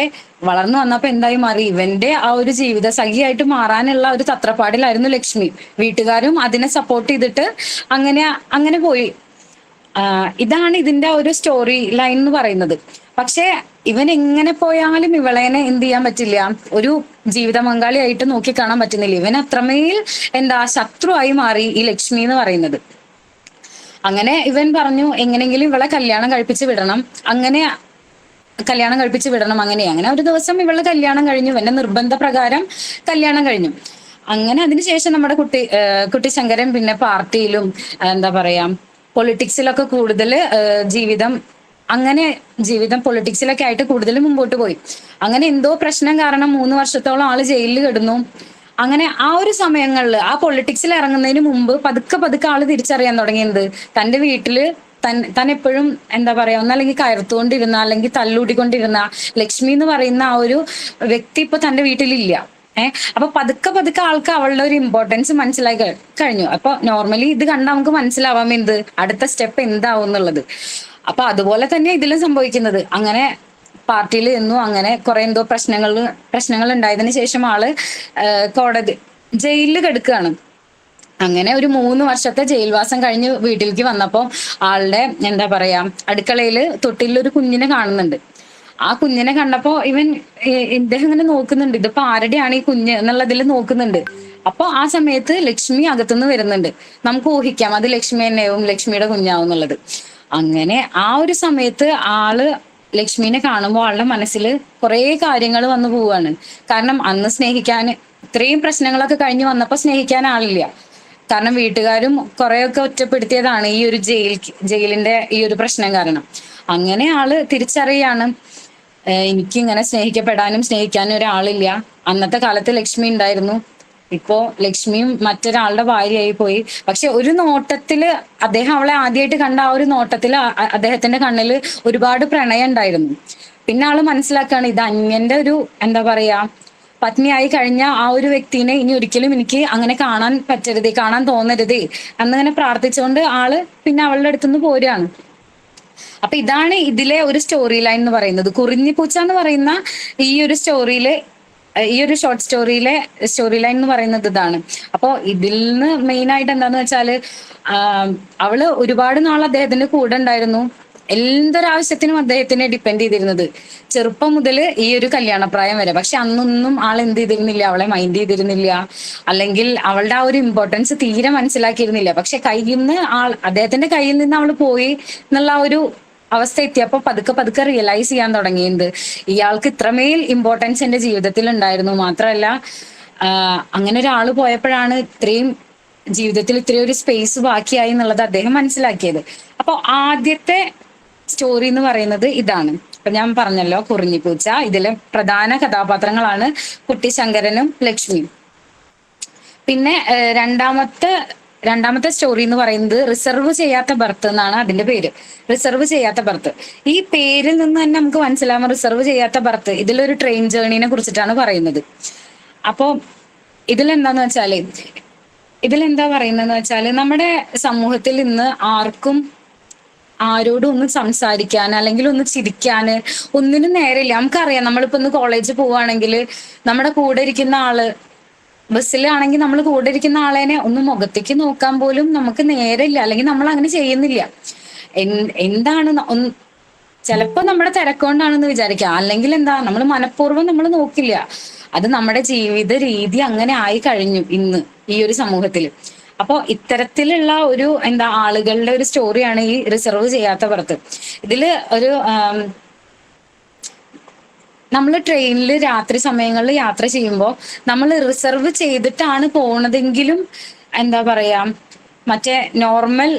വളർന്നു വന്നപ്പോ എന്തായി മാറി, ഇവന്റെ ആ ഒരു ജീവിത സഖിയായിട്ട് മാറാനുള്ള ഒരു തത്രപ്പാടിലായിരുന്നു ലക്ഷ്മി. വീട്ടുകാരും അതിനെ സപ്പോർട്ട് ചെയ്തിട്ട് അങ്ങനെ പോയി. ഇതാണ് ഇതിന്റെ ഒരു സ്റ്റോറി ലൈൻ എന്ന് പറയുന്നത്. പക്ഷെ ഇവൻ എങ്ങനെ പോയാലും ഇവളേനെ എന്ത് ചെയ്യാൻ പറ്റില്ല, ഒരു ജീവിത പങ്കാളിയായിട്ട് നോക്കി കാണാൻ പറ്റുന്നില്ല. ഇവൻ അത്രമേൽ ശത്രുവായി മാറി ഈ ലക്ഷ്മി എന്ന് പറയുന്നത്. അങ്ങനെ ഇവൻ പറഞ്ഞു, എങ്ങനെങ്കിലും ഇവളെ കല്യാണം കഴിപ്പിച്ച് വിടണം. അങ്ങനെ ഒരു ദിവസം ഇവളുടെ കല്യാണം കഴിഞ്ഞു, എന്റെ നിർബന്ധ പ്രകാരം കല്യാണം കഴിഞ്ഞു. അങ്ങനെ അതിനുശേഷം നമ്മുടെ കുട്ടിശങ്കരൻ പിന്നെ പാർട്ടിയിലും എന്താ പറയാ പൊളിറ്റിക്സിലൊക്കെ കൂടുതൽ ജീവിതം പൊളിറ്റിക്സിലൊക്കെ ആയിട്ട് കൂടുതൽ മുമ്പോട്ട് പോയി. അങ്ങനെ എന്തോ പ്രശ്നം കാരണം 3 വർഷത്തോളം ആള് ജയിലിൽ കിടന്നു. അങ്ങനെ ആ ഒരു സമയങ്ങളിൽ ആ പൊളിറ്റിക്സിൽ ഇറങ്ങുന്നതിന് മുമ്പ് പതുക്കെ ആള് തിരിച്ചറിയാൻ തുടങ്ങിയത്, തന്റെ വീട്ടില് താൻ എപ്പോഴും എന്താ പറയാ ഒന്നല്ലെങ്കിൽ കയർത്തുകൊണ്ടിരുന്ന അല്ലെങ്കിൽ തല്ലൂട്ടിക്കൊണ്ടിരുന്ന ലക്ഷ്മി എന്ന് പറയുന്ന ആ ഒരു വ്യക്തി ഇപ്പൊ തന്റെ വീട്ടിലില്ല. അപ്പൊ പതുക്കെ ആൾക്ക് അവളുടെ ഒരു ഇമ്പോർട്ടൻസ് മനസ്സിലായി കഴിഞ്ഞു. അപ്പൊ നോർമലി ഇത് കണ്ടാൽ നമുക്ക് മനസ്സിലാവാം അടുത്ത സ്റ്റെപ്പ് എന്താവും എന്നുള്ളത്. അപ്പൊ അതുപോലെ തന്നെ ഇതിലും സംഭവിക്കുന്നത്. അങ്ങനെ പാർട്ടിയിൽ നിന്നു അങ്ങനെ കുറെ എന്തോ പ്രശ്നങ്ങൾ ഉണ്ടായതിനു ശേഷം ആള് ജയിലിൽ കിടക്കുകയാണ്. അങ്ങനെ ഒരു 3 വർഷത്തെ ജയിൽവാസം കഴിഞ്ഞ് വീട്ടിലേക്ക് വന്നപ്പോ ആളുടെ എന്താ പറയാ അടുക്കളയില് തൊട്ടിലൊരു കുഞ്ഞിനെ കാണുന്നുണ്ട്. ആ കുഞ്ഞിനെ കണ്ടപ്പോ ഇദ്ദേഹം ഇങ്ങനെ നോക്കുന്നുണ്ട്, ഇതിപ്പോ ആരുടെയാണ് ഈ കുഞ്ഞ് എന്നുള്ളതിൽ നോക്കുന്നുണ്ട്. അപ്പൊ ആ സമയത്ത് ലക്ഷ്മി അകത്തുനിന്ന് വരുന്നുണ്ട്. നമുക്ക് ഊഹിക്കാം അത് ലക്ഷ്മി തന്നെയാവും, ലക്ഷ്മിയുടെ കുഞ്ഞാവും എന്നുള്ളത്. അങ്ങനെ ആ ഒരു സമയത്ത് ആള് ലക്ഷ്മിനെ കാണുമ്പോൾ ആളുടെ മനസ്സിൽ കുറെ കാര്യങ്ങൾ വന്നു പോവാണ്. കാരണം അന്ന് സ്നേഹിക്കാൻ ഇത്രയും പ്രശ്നങ്ങളൊക്കെ കഴിഞ്ഞ് വന്നപ്പോ സ്നേഹിക്കാൻ ആളില്ല. കാരണം വീട്ടുകാരും കുറെയൊക്കെ ഒറ്റപ്പെടുത്തിയതാണ് ഈ ഒരു ജയിലിന്റെ ഈ ഒരു പ്രശ്നം കാരണം. അങ്ങനെ ആള് തിരിച്ചറിയാണ് എനിക്ക് ഇങ്ങനെ സ്നേഹിക്കപ്പെടാനും സ്നേഹിക്കാനും ഒരാളില്ല. അന്നത്തെ കാലത്ത് ലക്ഷ്മി ഉണ്ടായിരുന്നു, ഇപ്പോ ലക്ഷ്മിയും മറ്റൊരാളുടെ ഭാര്യയായി പോയി. പക്ഷെ ഒരു നോട്ടത്തില് അദ്ദേഹം അവളെ ആദ്യമായിട്ട് കണ്ട ആ ഒരു നോട്ടത്തില് അദ്ദേഹത്തിന്റെ കണ്ണില് ഒരുപാട് പ്രണയം ഉണ്ടായിരുന്നു. പിന്നെ ആള് മനസ്സിലാക്കാണ് ഇത് അന്യന്റെ ഒരു എന്താ പറയാ പത്നിയായി കഴിഞ്ഞ ആ ഒരു വ്യക്തിനെ ഇനി ഒരിക്കലും എനിക്ക് അങ്ങനെ കാണാൻ പറ്റരുതേ, കാണാൻ തോന്നരുതേ എന്നിങ്ങനെ പ്രാർത്ഥിച്ചുകൊണ്ട് ആള് പിന്നെ അവളുടെ അടുത്തുനിന്ന് പോരുകയാണ്. അപ്പൊ ഇതാണ് ഇതിലെ ഒരു സ്റ്റോറി ലൈൻ എന്ന് പറയുന്നത്. കുറിഞ്ഞിപ്പൂച്ച എന്ന് പറയുന്ന ഈ ഒരു സ്റ്റോറിയില് ഈ ഒരു ഷോർട്ട് സ്റ്റോറിയിലെ സ്റ്റോറി ലൈൻ എന്ന് പറയുന്നത് ഇതാണ്. അപ്പോ ഇതിൽ നിന്ന് മെയിൻ ആയിട്ട് എന്താന്ന് വെച്ചാല് അവള് ഒരുപാട് നാൾ അദ്ദേഹത്തിന്റെ കൂടെ ഉണ്ടായിരുന്നു. എന്തൊരാവശ്യത്തിനും അദ്ദേഹത്തിനെ ഡിപ്പെൻഡ് ചെയ്തിരുന്നത്, ചെറുപ്പം മുതൽ ഈ ഒരു കല്യാണപ്രായം വരെ. പക്ഷെ അന്നൊന്നും ആൾ എന്ത് ചെയ്തിരുന്നില്ല, അവളെ മൈൻഡ് ചെയ്തിരുന്നില്ല, അല്ലെങ്കിൽ അവളുടെ ആ ഒരു ഇമ്പോർട്ടൻസ് തീരെ മനസ്സിലാക്കിയിരുന്നില്ല. പക്ഷെ കയ്യിൽ നിന്ന് അദ്ദേഹത്തിന്റെ കയ്യിൽ നിന്ന് അവൾ പോയി എന്നുള്ള ആ ഒരു അവസ്ഥ എത്തിയപ്പോ പതുക്കെ പതുക്കെ റിയലൈസ് ചെയ്യാൻ തുടങ്ങിയത് ഇയാൾക്ക് ഇത്രമേൽ ഇമ്പോർട്ടൻസ് എന്റെ ജീവിതത്തിൽ ഉണ്ടായിരുന്നു. മാത്രമല്ല അങ്ങനെ ഒരാൾ പോയപ്പോഴാണ് ഇത്രയും ജീവിതത്തിൽ ഇത്രയും ഒരു സ്പേസ് ബാക്കിയായി എന്നുള്ളത് അദ്ദേഹം മനസ്സിലാക്കിയത്. അപ്പൊ ആദ്യത്തെ സ്റ്റോറി എന്ന് പറയുന്നത് ഇതാണ്. ഇപ്പൊ ഞാൻ പറഞ്ഞല്ലോ കുറിഞ്ഞിപ്പൂച്ച, ഇതിലെ പ്രധാന കഥാപാത്രങ്ങളാണ് കുട്ടിശങ്കരനും ലക്ഷ്മിയും. പിന്നെ രണ്ടാമത്തെ സ്റ്റോറി എന്ന് പറയുന്നത് റിസർവ് ചെയ്യാത്ത ബർത്ത് എന്നാണ് അതിന്റെ പേര്. റിസർവ് ചെയ്യാത്ത ബർത്ത്, ഈ പേരിൽ നിന്ന് തന്നെ നമുക്ക് മനസ്സിലാവും റിസർവ് ചെയ്യാത്ത ബർത്ത് ഇതിലൊരു ട്രെയിൻ ജേർണിനെ കുറിച്ചിട്ടാണ് പറയുന്നത്. അപ്പോ ഇതിലെന്താ പറയുന്നതെന്ന് വെച്ചാല് നമ്മുടെ സമൂഹത്തിൽ ഇന്ന് ആർക്കും ആരോടും ഒന്ന് സംസാരിക്കാൻ അല്ലെങ്കിൽ ഒന്ന് ചിരിക്കാന് ഒന്നിനും നേരമില്ല. നമുക്കറിയാം, നമ്മളിപ്പോ ഒന്ന് കോളേജിൽ പോവുകയാണെങ്കിൽ നമ്മുടെ കൂടെ ഇരിക്കുന്ന ആള്, ബസ്സിലാണെങ്കിൽ നമ്മൾ കൂടെ ഇരിക്കുന്ന ആളേനെ ഒന്ന് മുഖത്തേക്ക് നോക്കാൻ പോലും നമുക്ക് നേരമില്ല, അല്ലെങ്കിൽ നമ്മൾ അങ്ങനെ ചെയ്യുന്നില്ല. എന്താണ് ചിലപ്പോ നമ്മുടെ തിരക്കൊണ്ടാണെന്ന് വിചാരിക്കാം, അല്ലെങ്കിൽ എന്താ നമ്മൾ മനഃപൂർവ്വം നമ്മൾ നോക്കില്ല. അത് നമ്മുടെ ജീവിത രീതി അങ്ങനെ ആയി കഴിഞ്ഞു ഇന്ന് ഈ ഒരു സമൂഹത്തിൽ. അപ്പോ ഇത്തരത്തിലുള്ള ഒരു ആളുകളുടെ ഒരു സ്റ്റോറിയാണ് ഈ റിസർവ് ചെയ്യാത്ത പുറത്ത്. ഇതില് ഒരു നമ്മൾ ട്രെയിനിൽ രാത്രി സമയങ്ങളിൽ യാത്ര ചെയ്യുമ്പോൾ നമ്മൾ റിസർവ് ചെയ്തിട്ടാണ് പോണതെങ്കിലും എന്താ പറയാ മറ്റേ നോർമൽ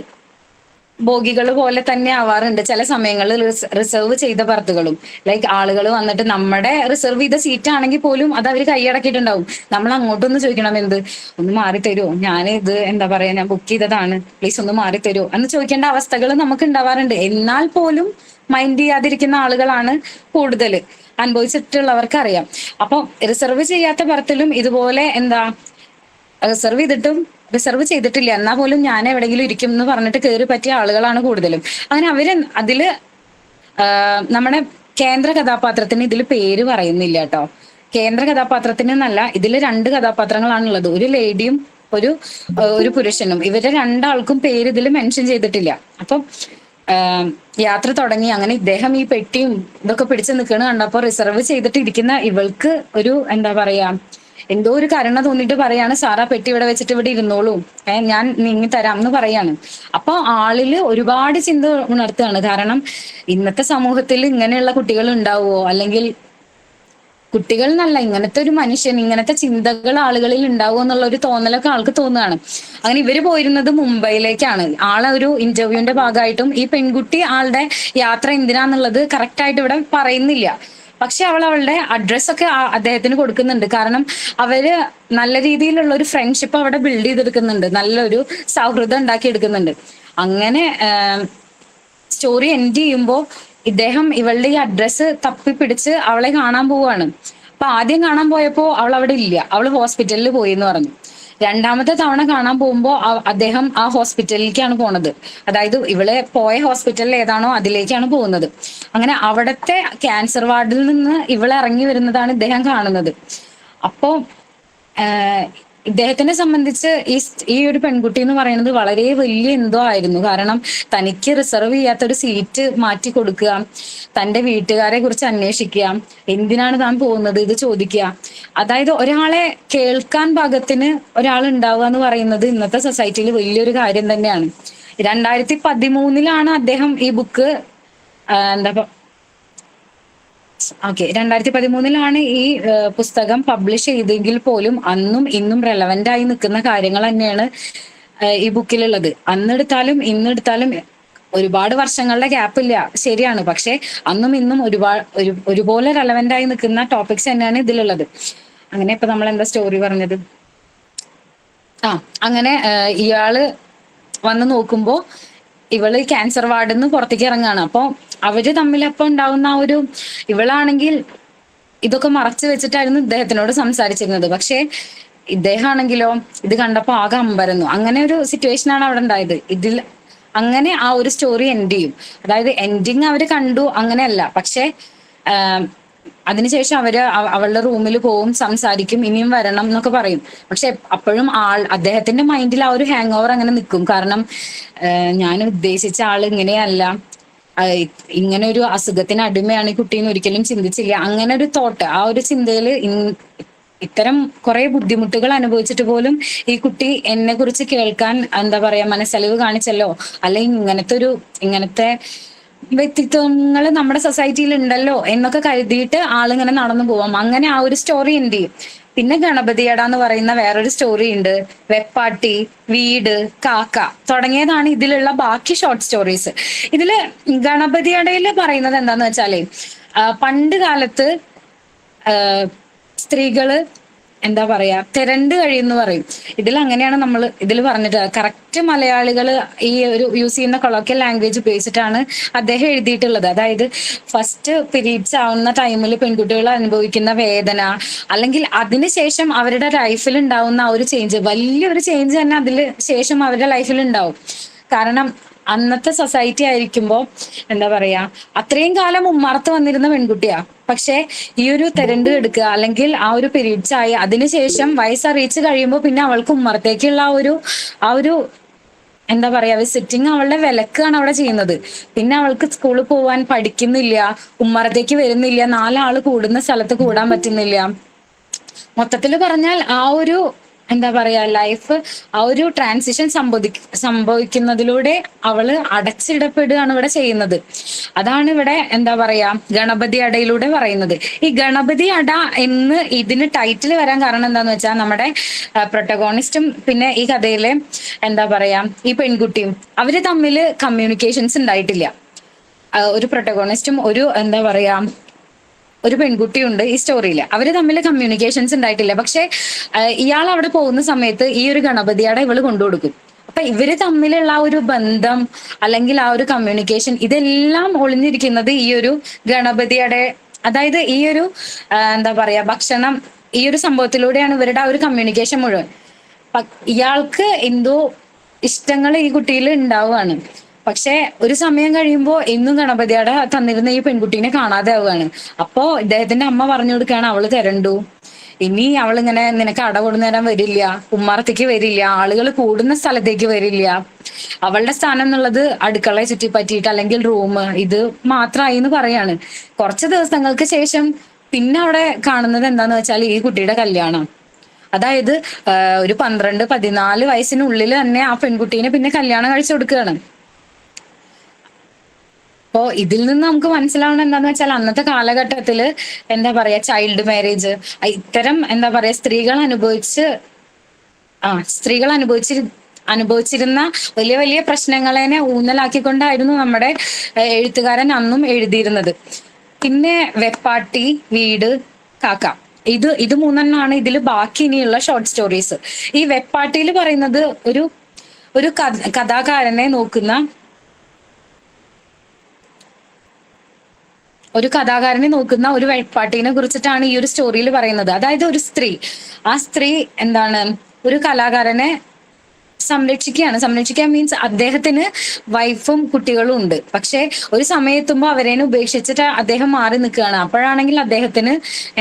ബോഗികൾ പോലെ തന്നെ ആവാറുണ്ട് ചില സമയങ്ങളിൽ റിസർവ് ചെയ്ത ബർത്തുകളും. ലൈക്ക് ആളുകൾ വന്നിട്ട് നമ്മുടെ റിസർവ് ചെയ്ത സീറ്റ് ആണെങ്കിൽ പോലും അത് അവർ കൈയടക്കിയിട്ടുണ്ടാവും. നമ്മൾ അങ്ങോട്ടൊന്ന് ചോദിക്കണം, ഒന്ന് മാറി തരുമോ, ഞാൻ ഇത് ഞാൻ ബുക്ക് ചെയ്തതാണ്, പ്ലീസ് ഒന്ന് മാറി തരുമോ എന്ന് ചോദിക്കേണ്ട അവസ്ഥകൾ നമുക്ക് ഉണ്ടാവാറുണ്ട്. എന്നാൽ പോലും മൈൻഡ് ചെയ്യാതിരിക്കുന്ന ആളുകളാണ് കൂടുതൽ, അനുഭവിച്ചിട്ടുള്ളവർക്ക് അറിയാം. അപ്പൊ റിസർവ് ചെയ്യാത്ത ബർത്തിലും ഇതുപോലെ റിസർവ് ചെയ്തിട്ടില്ല എന്നാൽ പോലും ഞാൻ എവിടെയെങ്കിലും ഇരിക്കും എന്ന് പറഞ്ഞിട്ട് കയറി പറ്റിയ ആളുകളാണ് കൂടുതലും. അങ്ങനെ അവര് അതില് നമ്മുടെ കേന്ദ്ര കഥാപാത്രത്തിന് ഇതിൽ പേര് പറയുന്നില്ല കേട്ടോ. കേന്ദ്ര കഥാപാത്രത്തിന് എന്നല്ല, ഇതിൽ 2 കഥാപാത്രങ്ങളാണുള്ളത്, ഒരു ലേഡിയും ഒരു പുരുഷനും. ഇവരുടെ 2 ആൾക്കും പേര് ഇതിൽ മെൻഷൻ ചെയ്തിട്ടില്ല. അപ്പം യാത്ര തുടങ്ങി. അങ്ങനെ ഇദ്ദേഹം ഈ പെട്ടിയും ഇതൊക്കെ പിടിച്ചു നിൽക്കണ കണ്ടപ്പോ റിസർവ് ചെയ്തിട്ട് ഇരിക്കുന്ന ഇവൾക്ക് ഒരു എന്തോ ഒരു കരുണ തോന്നിയിട്ട് പറയാണ്, സാറാ പെട്ടി ഇവിടെ വെച്ചിട്ട് ഇവിടെ ഇരുന്നോളൂ, ഞാൻ നീങ്ങി തരാം എന്ന് പറയാണ്. അപ്പൊ ആളില് ഒരുപാട് ചിന്ത ഉണർത്തുകയാണ്. കാരണം ഇന്നത്തെ സമൂഹത്തിൽ ഇങ്ങനെയുള്ള കുട്ടികൾ ഉണ്ടാവുമോ, അല്ലെങ്കിൽ കുട്ടികൾ എന്നല്ല, ഇങ്ങനത്തെ ഒരു മനുഷ്യൻ, ഇങ്ങനത്തെ ചിന്തകൾ ആളുകളിൽ ഉണ്ടാവുമോ എന്നുള്ള ഒരു തോന്നലൊക്കെ ആൾക്ക് തോന്നുകയാണ്. അങ്ങനെ ഇവര് പോയിരുന്നത് മുംബൈയിലേക്കാണ്. ആളെ ഒരു ഇന്റർവ്യൂവിന്റെ ഭാഗമായിട്ടും ഈ പെൺകുട്ടി ആളുടെ യാത്ര എന്തിനാന്നുള്ളത് കറക്റ്റ് ആയിട്ട് ഇവിടെ പറയുന്നില്ല. പക്ഷെ അവളുടെ അഡ്രസ്സൊക്കെ അദ്ദേഹത്തിന് കൊടുക്കുന്നുണ്ട്. കാരണം അവര് നല്ല രീതിയിലുള്ള ഒരു ഫ്രണ്ട്ഷിപ്പ് അവിടെ ബിൽഡ് ചെയ്തെടുക്കുന്നുണ്ട്, നല്ലൊരു സൗഹൃദം ഉണ്ടാക്കിയെടുക്കുന്നുണ്ട്. അങ്ങനെ സ്റ്റോറി എൻഡ് ചെയ്യുമ്പോൾ ഇദ്ദേഹം ഇവളുടെ ഈ അഡ്രസ്സ് തപ്പിപ്പിടിച്ച് അവളെ കാണാൻ പോവുകയാണ്. അപ്പൊ ആദ്യം കാണാൻ പോയപ്പോ അവൾ അവിടെ ഇല്ല, അവള് ഹോസ്പിറ്റലിൽ പോയി എന്ന് പറഞ്ഞു. 2ാമത്തെ തവണ കാണാൻ പോകുമ്പോ അദ്ദേഹം ആ ഹോസ്പിറ്റലിലേക്കാണ് പോണത്. അതായത് ഇവളെ പോയ ഹോസ്പിറ്റലിൽ ഏതാണോ അതിലേക്കാണ് പോകുന്നത്. അങ്ങനെ അവിടത്തെ ക്യാൻസർ വാർഡിൽ നിന്ന് ഇവളെ ഇറങ്ങി വരുന്നതാണ് ഇദ്ദേഹം കാണുന്നത്. അപ്പോ ഇദ്ദേഹത്തിനെ സംബന്ധിച്ച് ഈ ഒരു പെൺകുട്ടി എന്ന് പറയുന്നത് വളരെ വലിയ എന്തോ ആയിരുന്നു. കാരണം തനിക്ക് റിസർവ് ചെയ്യാത്തൊരു സീറ്റ് മാറ്റി കൊടുക്കുക, തന്റെ വീട്ടുകാരെ കുറിച്ച് അന്വേഷിക്കുക, എന്തിനാണ് താൻ പോകുന്നത് ഇത് ചോദിക്കുക. അതായത് ഒരാളെ കേൾക്കാൻ പാകത്തിന് ഒരാൾ ഉണ്ടാവുക എന്ന് പറയുന്നത് ഇന്നത്തെ സൊസൈറ്റിയിൽ വലിയൊരു കാര്യം തന്നെയാണ്. 2013 അദ്ദേഹം ഈ ബുക്ക് എന്താ 2013 ഈ പുസ്തകം പബ്ലിഷ് ചെയ്തെങ്കിൽ പോലും അന്നും ഇന്നും റെലവെന്റ് ആയി നിൽക്കുന്ന കാര്യങ്ങൾ തന്നെയാണ് ഈ ബുക്കിലുള്ളത്. അന്നെടുത്താലും ഇന്നെടുത്താലും ഒരുപാട് വർഷങ്ങളുടെ ഗ്യാപ്പ് ഇല്ല, ശരിയാണ്. പക്ഷെ അന്നും ഇന്നും ഒരുപോലെ റെലവെന്റ് ആയി നിൽക്കുന്ന ടോപ്പിക്സ് തന്നെയാണ് ഇതിലുള്ളത്. അങ്ങനെ ഇപ്പൊ നമ്മൾ എന്താ സ്റ്റോറി പറഞ്ഞത്? അങ്ങനെ ഇയാള് വന്ന് നോക്കുമ്പോ ഇവള് ക്യാൻസർ വാർഡിൽ നിന്ന് പുറത്തേക്ക് ഇറങ്ങാണ്. അപ്പൊ അവര് തമ്മിൽ അപ്പൊ ഉണ്ടാവുന്ന ആ ഒരു, ഇവളാണെങ്കിൽ ഇതൊക്കെ മറച്ചു വെച്ചിട്ടായിരുന്നു ഇദ്ദേഹത്തിനോട് സംസാരിച്ചിരുന്നത്. പക്ഷെ ഇദ്ദേഹം ആണെങ്കിലോ ഇത് കണ്ടപ്പോ ആകെ അമ്പരന്നു. അങ്ങനെ ഒരു സിറ്റുവേഷൻ ആണ് അവിടെ ഉണ്ടായത്. അങ്ങനെ ആ ഒരു സ്റ്റോറി എൻഡ് ചെയ്യും. അതായത് എൻഡിങ് അവര് കണ്ടു അങ്ങനെയല്ല, പക്ഷെ അതിനുശേഷം അവളുടെ റൂമിൽ പോവും, സംസാരിക്കും, ഇനിയും വരണം എന്നൊക്കെ പറയും. പക്ഷെ അപ്പോഴും അദ്ദേഹത്തിന്റെ മൈൻഡിൽ ആ ഒരു ഹാങ് ഓവർ അങ്ങനെ നിൽക്കും. കാരണം ഞാൻ ഉദ്ദേശിച്ച ആള് ഇങ്ങനെയല്ല, ഇങ്ങനെ ഒരു അസുഖത്തിന് അടിമയാണ് ഈ കുട്ടീന്ന് ഒരിക്കലും ചിന്തിച്ചില്ല. അങ്ങനെ ഒരു തോട്ട്, ആ ഒരു ചിന്തയില് ഇത്തരം കുറെ ബുദ്ധിമുട്ടുകൾ അനുഭവിച്ചിട്ട് പോലും ഈ കുട്ടി എന്നെ കുറിച്ച് കേൾക്കാൻ എന്താ പറയാ മനസ്സലിവ് കാണിച്ചല്ലോ, അല്ലെങ്കിൽ ഇങ്ങനത്തെ വ്യക്തിത്വങ്ങൾ നമ്മുടെ സൊസൈറ്റിയിൽ ഉണ്ടല്ലോ എന്നൊക്കെ കരുതിയിട്ട് ആളിങ്ങനെ നടന്നു പോവാം. അങ്ങനെ ആ ഒരു സ്റ്റോറി എന്ത് ചെയ്യും. പിന്നെ ഗണപതിയട എന്ന് പറയുന്ന വേറൊരു സ്റ്റോറി ഉണ്ട്. വെപ്പാട്ടി, വീട്, കാക്ക തുടങ്ങിയതാണ് ഇതിലുള്ള ബാക്കി ഷോർട്ട് സ്റ്റോറീസ്. ഇതില് ഗണപതിയടയില് പറയുന്നത് എന്താന്ന് വെച്ചാല് പണ്ട് കാലത്ത് സ്ത്രീകള് എന്താ പറയാ തിരണ്ട് കഴിയുമെന്ന് പറയും. ഇതിൽ അങ്ങനെയാണ് നമ്മൾ ഇതിൽ പറഞ്ഞിട്ട്. കറക്റ്റ് മലയാളികൾ ഈ ഒരു യൂസ് ചെയ്യുന്ന കൊളോക്കിയൽ ലാംഗ്വേജ് ഉപയോഗിച്ചിട്ടാണ് അദ്ദേഹം എഴുതിയിട്ടുള്ളത്. അതായത് ഫസ്റ്റ് പീരീഡ്സ് ആവുന്ന ടൈമിൽ പെൺകുട്ടികൾ അനുഭവിക്കുന്ന വേദന, അല്ലെങ്കിൽ അതിനുശേഷം അവരുടെ ലൈഫിൽ ഉണ്ടാവുന്ന ആ ഒരു ചേഞ്ച്, വലിയൊരു ചേഞ്ച് തന്നെ അതിന് ശേഷം അവരുടെ ലൈഫിൽ ഉണ്ടാവും. കാരണം അന്നത്തെ സൊസൈറ്റി ആയിരിക്കുമ്പോ എന്താ പറയാ അത്രയും കാലം ഉമ്മറത്ത് വന്നിരുന്ന പെൺകുട്ടിയാ. പക്ഷെ ഈ ഒരു തെരണ്ട് എടുക്കുക, അല്ലെങ്കിൽ ആ ഒരു പീരീഡ്സ് ആയി അതിനുശേഷം വയസ്സറിയിച്ച് കഴിയുമ്പോൾ പിന്നെ അവൾക്ക് ഉമ്മറത്തേക്കുള്ള ആ ഒരു എന്താ പറയാ വിസിറ്റിങ് അവളുടെ വിലക്കാണ് അവിടെ ചെയ്യുന്നത്. പിന്നെ അവൾക്ക് സ്കൂളിൽ പോവാൻ പഠിക്കുന്നില്ല, ഉമ്മറത്തേക്ക് വരുന്നില്ല, 4 ആള് കൂടുന്ന സ്ഥലത്ത് കൂടാൻ പറ്റുന്നില്ല. മൊത്തത്തിൽ പറഞ്ഞാൽ ആ ഒരു എന്താ പറയാ ലൈഫ്, ആ ഒരു ട്രാൻസിഷൻ സംഭവിക്കുന്നതിലൂടെ അവള് അടച്ചിടപ്പെടുകയാണ് ഇവിടെ ചെയ്യുന്നത്. അതാണ് ഇവിടെ എന്താ പറയാ ഗണപതി അടയിലൂടെ പറയുന്നത്. ഈ ഗണപതി അട എന്ന് ഇതിന് ടൈറ്റിൽ വരാൻ കാരണം എന്താന്ന് വെച്ചാൽ നമ്മുടെ പ്രൊട്ടഗോണിസ്റ്റും പിന്നെ ഈ കഥയിലെ എന്താ പറയാ ഈ പെൺകുട്ടിയും അവര് തമ്മിൽ കമ്മ്യൂണിക്കേഷൻസ് ഉണ്ടായിട്ടില്ല. ഒരു പ്രൊട്ടഗോണിസ്റ്റും ഒരു എന്താ പറയാ ഒരു പെൺകുട്ടിയുണ്ട് ഈ സ്റ്റോറിയിൽ. അവര് തമ്മിൽ കമ്മ്യൂണിക്കേഷൻസ് ഉണ്ടായിട്ടില്ല. പക്ഷെ ഇയാൾ അവിടെ പോകുന്ന സമയത്ത് ഈ ഒരു ഗണപതിയുടെ ഇവള് കൊണ്ടുകൊടുക്കും. അപ്പൊ ഇവര് തമ്മിലുള്ള ആ ഒരു ബന്ധം, അല്ലെങ്കിൽ ആ ഒരു കമ്മ്യൂണിക്കേഷൻ, ഇതെല്ലാം ഒളിഞ്ഞിരിക്കുന്നത് ഈ ഒരു ഗണപതിയുടെ, അതായത് ഈ ഒരു എന്താ പറയാ ഭക്ഷണം, ഈ ഒരു സംഭവത്തിലൂടെയാണ് ഇവരുടെ ആ ഒരു കമ്മ്യൂണിക്കേഷൻ മുഴുവൻ. ഇയാൾക്ക് എന്തോ ഇഷ്ടങ്ങൾ ഈ കുട്ടിയിൽ ഉണ്ടാവുകയാണ്. പക്ഷെ ഒരു സമയം കഴിയുമ്പോൾ എന്നും ഗണപതിയുടെ തന്നിരുന്ന ഈ പെൺകുട്ടീനെ കാണാതെ ആവുകയാണ്. അപ്പോ ഇദ്ദേഹത്തിന്റെ അമ്മ പറഞ്ഞു കൊടുക്കുകയാണ് അവള് തരണ്ടു, ഇനി അവളിങ്ങനെ നിനക്ക് അട കൊടുന്നേരം വരില്ല, ഉമ്മാറത്തേക്ക് വരില്ല, ആളുകൾ കൂടുന്ന സ്ഥലത്തേക്ക് വരില്ല, അവളുടെ സ്ഥാനം എന്നുള്ളത് അടുക്കളയെ ചുറ്റിപ്പറ്റിയിട്ട് അല്ലെങ്കിൽ റൂം ഇത് മാത്രമായി എന്ന് പറയാണ്. കുറച്ച് ദിവസങ്ങൾക്ക് ശേഷം പിന്നെ അവിടെ കാണുന്നത് എന്താന്ന് വെച്ചാൽ ഈ കുട്ടിയുടെ കല്യാണം. അതായത് ഒരു 12-14 വയസ്സിനുള്ളിൽ തന്നെ ആ പെൺകുട്ടീനെ പിന്നെ കല്യാണം കഴിച്ചു കൊടുക്കുകയാണ്. അപ്പോ ഇതിൽ നിന്ന് നമുക്ക് മനസ്സിലാവണം എന്താന്ന് വെച്ചാൽ അന്നത്തെ കാലഘട്ടത്തില് എന്താ പറയാ ചൈൽഡ് മാരേജ്, ഇത്തരം എന്താ പറയാ സ്ത്രീകൾ അനുഭവിച്ചിരുന്ന വലിയ വലിയ പ്രശ്നങ്ങളെ ഊന്നലാക്കിക്കൊണ്ടായിരുന്നു നമ്മുടെ എഴുത്തുകാരൻ അന്നും എഴുതിയിരുന്നത്. പിന്നെ വെപ്പാട്ടി, വീട്, കാക്ക, ഇത് 3 ഇതിൽ ബാക്കി ഇനിയുള്ള ഷോർട്ട് സ്റ്റോറീസ്. ഈ വെപ്പാട്ടിയിൽ പറയുന്നത് ഒരു കഥാകാരനെ നോക്കുന്ന ഒരു വെപ്പാട്ടീനെ കുറിച്ചിട്ടാണ് ഈ ഒരു സ്റ്റോറിയിൽ പറയുന്നത്. അതായത് ഒരു സ്ത്രീ, ആ സ്ത്രീ എന്താണ് ഒരു കലാകാരനെ സംരക്ഷിക്കുക മീൻസ് അദ്ദേഹത്തിന് വൈഫും കുട്ടികളും ഉണ്ട്. പക്ഷെ ഒരു സമയത്തുമ്പോൾ അവരേനെ ഉപേക്ഷിച്ചിട്ട് അദ്ദേഹം മാറി നിൽക്കുകയാണ്. അപ്പോഴാണെങ്കിൽ അദ്ദേഹത്തിന്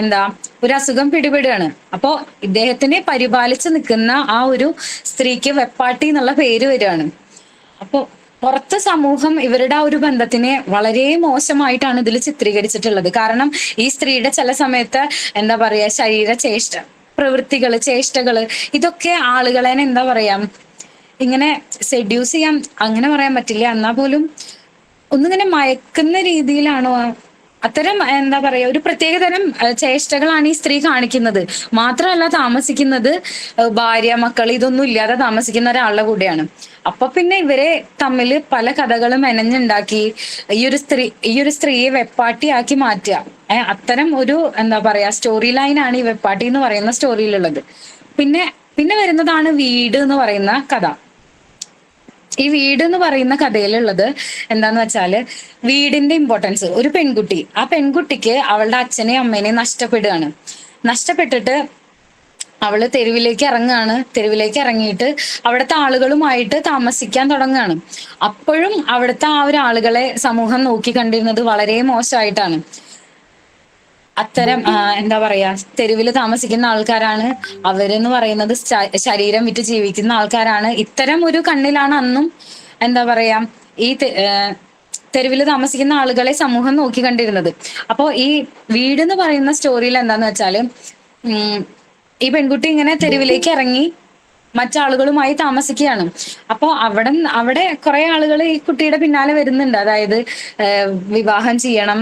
എന്താ ഒരു അസുഖം പിടിപെടുകയാണ്. അപ്പോ ഇദ്ദേഹത്തിനെ പരിപാലിച്ച് നിൽക്കുന്ന ആ ഒരു സ്ത്രീക്ക് വെപ്പാട്ടി എന്നുള്ള പേര് വരികയാണ്. അപ്പോ പുറത്ത് സമൂഹം ഇവരുടെ ആ ഒരു ബന്ധത്തിനെ വളരെ മോശമായിട്ടാണ് ഇതിൽ ചിത്രീകരിച്ചിട്ടുള്ളത്. കാരണം ഈ സ്ത്രീയുടെ ചില സമയത്ത് എന്താ പറയാ പ്രവൃത്തികള്, ചേഷ്ടകള്, ഇതൊക്കെ ആളുകളെ എന്താ പറയാ ഇങ്ങനെ സെഡ്യൂസ് ചെയ്യാൻ അങ്ങനെ പറയാൻ പറ്റില്ല, എന്നാൽ പോലും ഒന്നിങ്ങനെ മയക്കുന്ന രീതിയിലാണോ, അത്തരം എന്താ പറയാ ഒരു പ്രത്യേകതരം ചേഷ്ടകളാണ് ഈ സ്ത്രീ കാണിക്കുന്നത്. മാത്രമല്ല താമസിക്കുന്നത് ഭാര്യ മക്കൾ ഇതൊന്നും ഇല്ലാതെ താമസിക്കുന്ന ഒരാളുടെ കൂടെയാണ്. അപ്പൊ പിന്നെ ഇവരെ തമ്മിൽ പല കഥകളും മെനഞ്ഞുണ്ടാക്കി ഈ ഒരു സ്ത്രീയെ വെപ്പാട്ടിയാക്കി മാറ്റുക. അത്തരം ഒരു എന്താ പറയാ സ്റ്റോറി ലൈനാണ് ഈ വെപ്പാട്ടി എന്ന് പറയുന്ന സ്റ്റോറിയിലുള്ളത്. പിന്നെ പിന്നെ വരുന്നതാണ് വീട് എന്ന് പറയുന്ന കഥ. ഈ വീട് എന്ന് പറയുന്ന കഥയിലുള്ളത് എന്താന്ന് വെച്ചാല് വീടിന്റെ ഇമ്പോർട്ടൻസ്. ഒരു പെൺകുട്ടി, ആ പെൺകുട്ടിക്ക് അവളുടെ അച്ഛനെയും അമ്മേനെയും നഷ്ടപ്പെട്ടിട്ട് അവള് തെരുവിലേക്ക് ഇറങ്ങുകയാണ്. തെരുവിലേക്ക് ഇറങ്ങിയിട്ട് അവിടുത്തെ ആളുകളുമായിട്ട് താമസിക്കാൻ തുടങ്ങുകയാണ്. അപ്പോഴും അവിടുത്തെ ആ ഒരു ആളുകളെ സമൂഹം നോക്കി കണ്ടിരുന്നത് വളരെ മോശമായിട്ടാണ്. അത്തരം എന്താ പറയാ തെരുവിൽ താമസിക്കുന്ന ആൾക്കാരാണ് അവരെന്ന് പറയുന്നത്, ശരീരം വിറ്റ് ജീവിക്കുന്ന ആൾക്കാരാണ്. ഇത്തരം ഒരു കണ്ണിലാണ് അന്നും എന്താ പറയാ ഈ തെരുവിൽ താമസിക്കുന്ന ആളുകളെ സമൂഹം നോക്കി കണ്ടിരുന്നത്. അപ്പോ ഈ വീട് എന്ന് പറയുന്ന സ്റ്റോറിയിൽ എന്താന്ന് വെച്ചാല് ഈ പെൺകുട്ടി ഇങ്ങനെ തെരുവിലേക്ക് ഇറങ്ങി മറ്റാളുകളുമായി താമസിക്കുകയാണ്. അപ്പോ അവിടെ കുറെ ആളുകൾ ഈ കുട്ടിയുടെ പിന്നാലെ വരുന്നുണ്ട്. അതായത് വിവാഹം ചെയ്യണം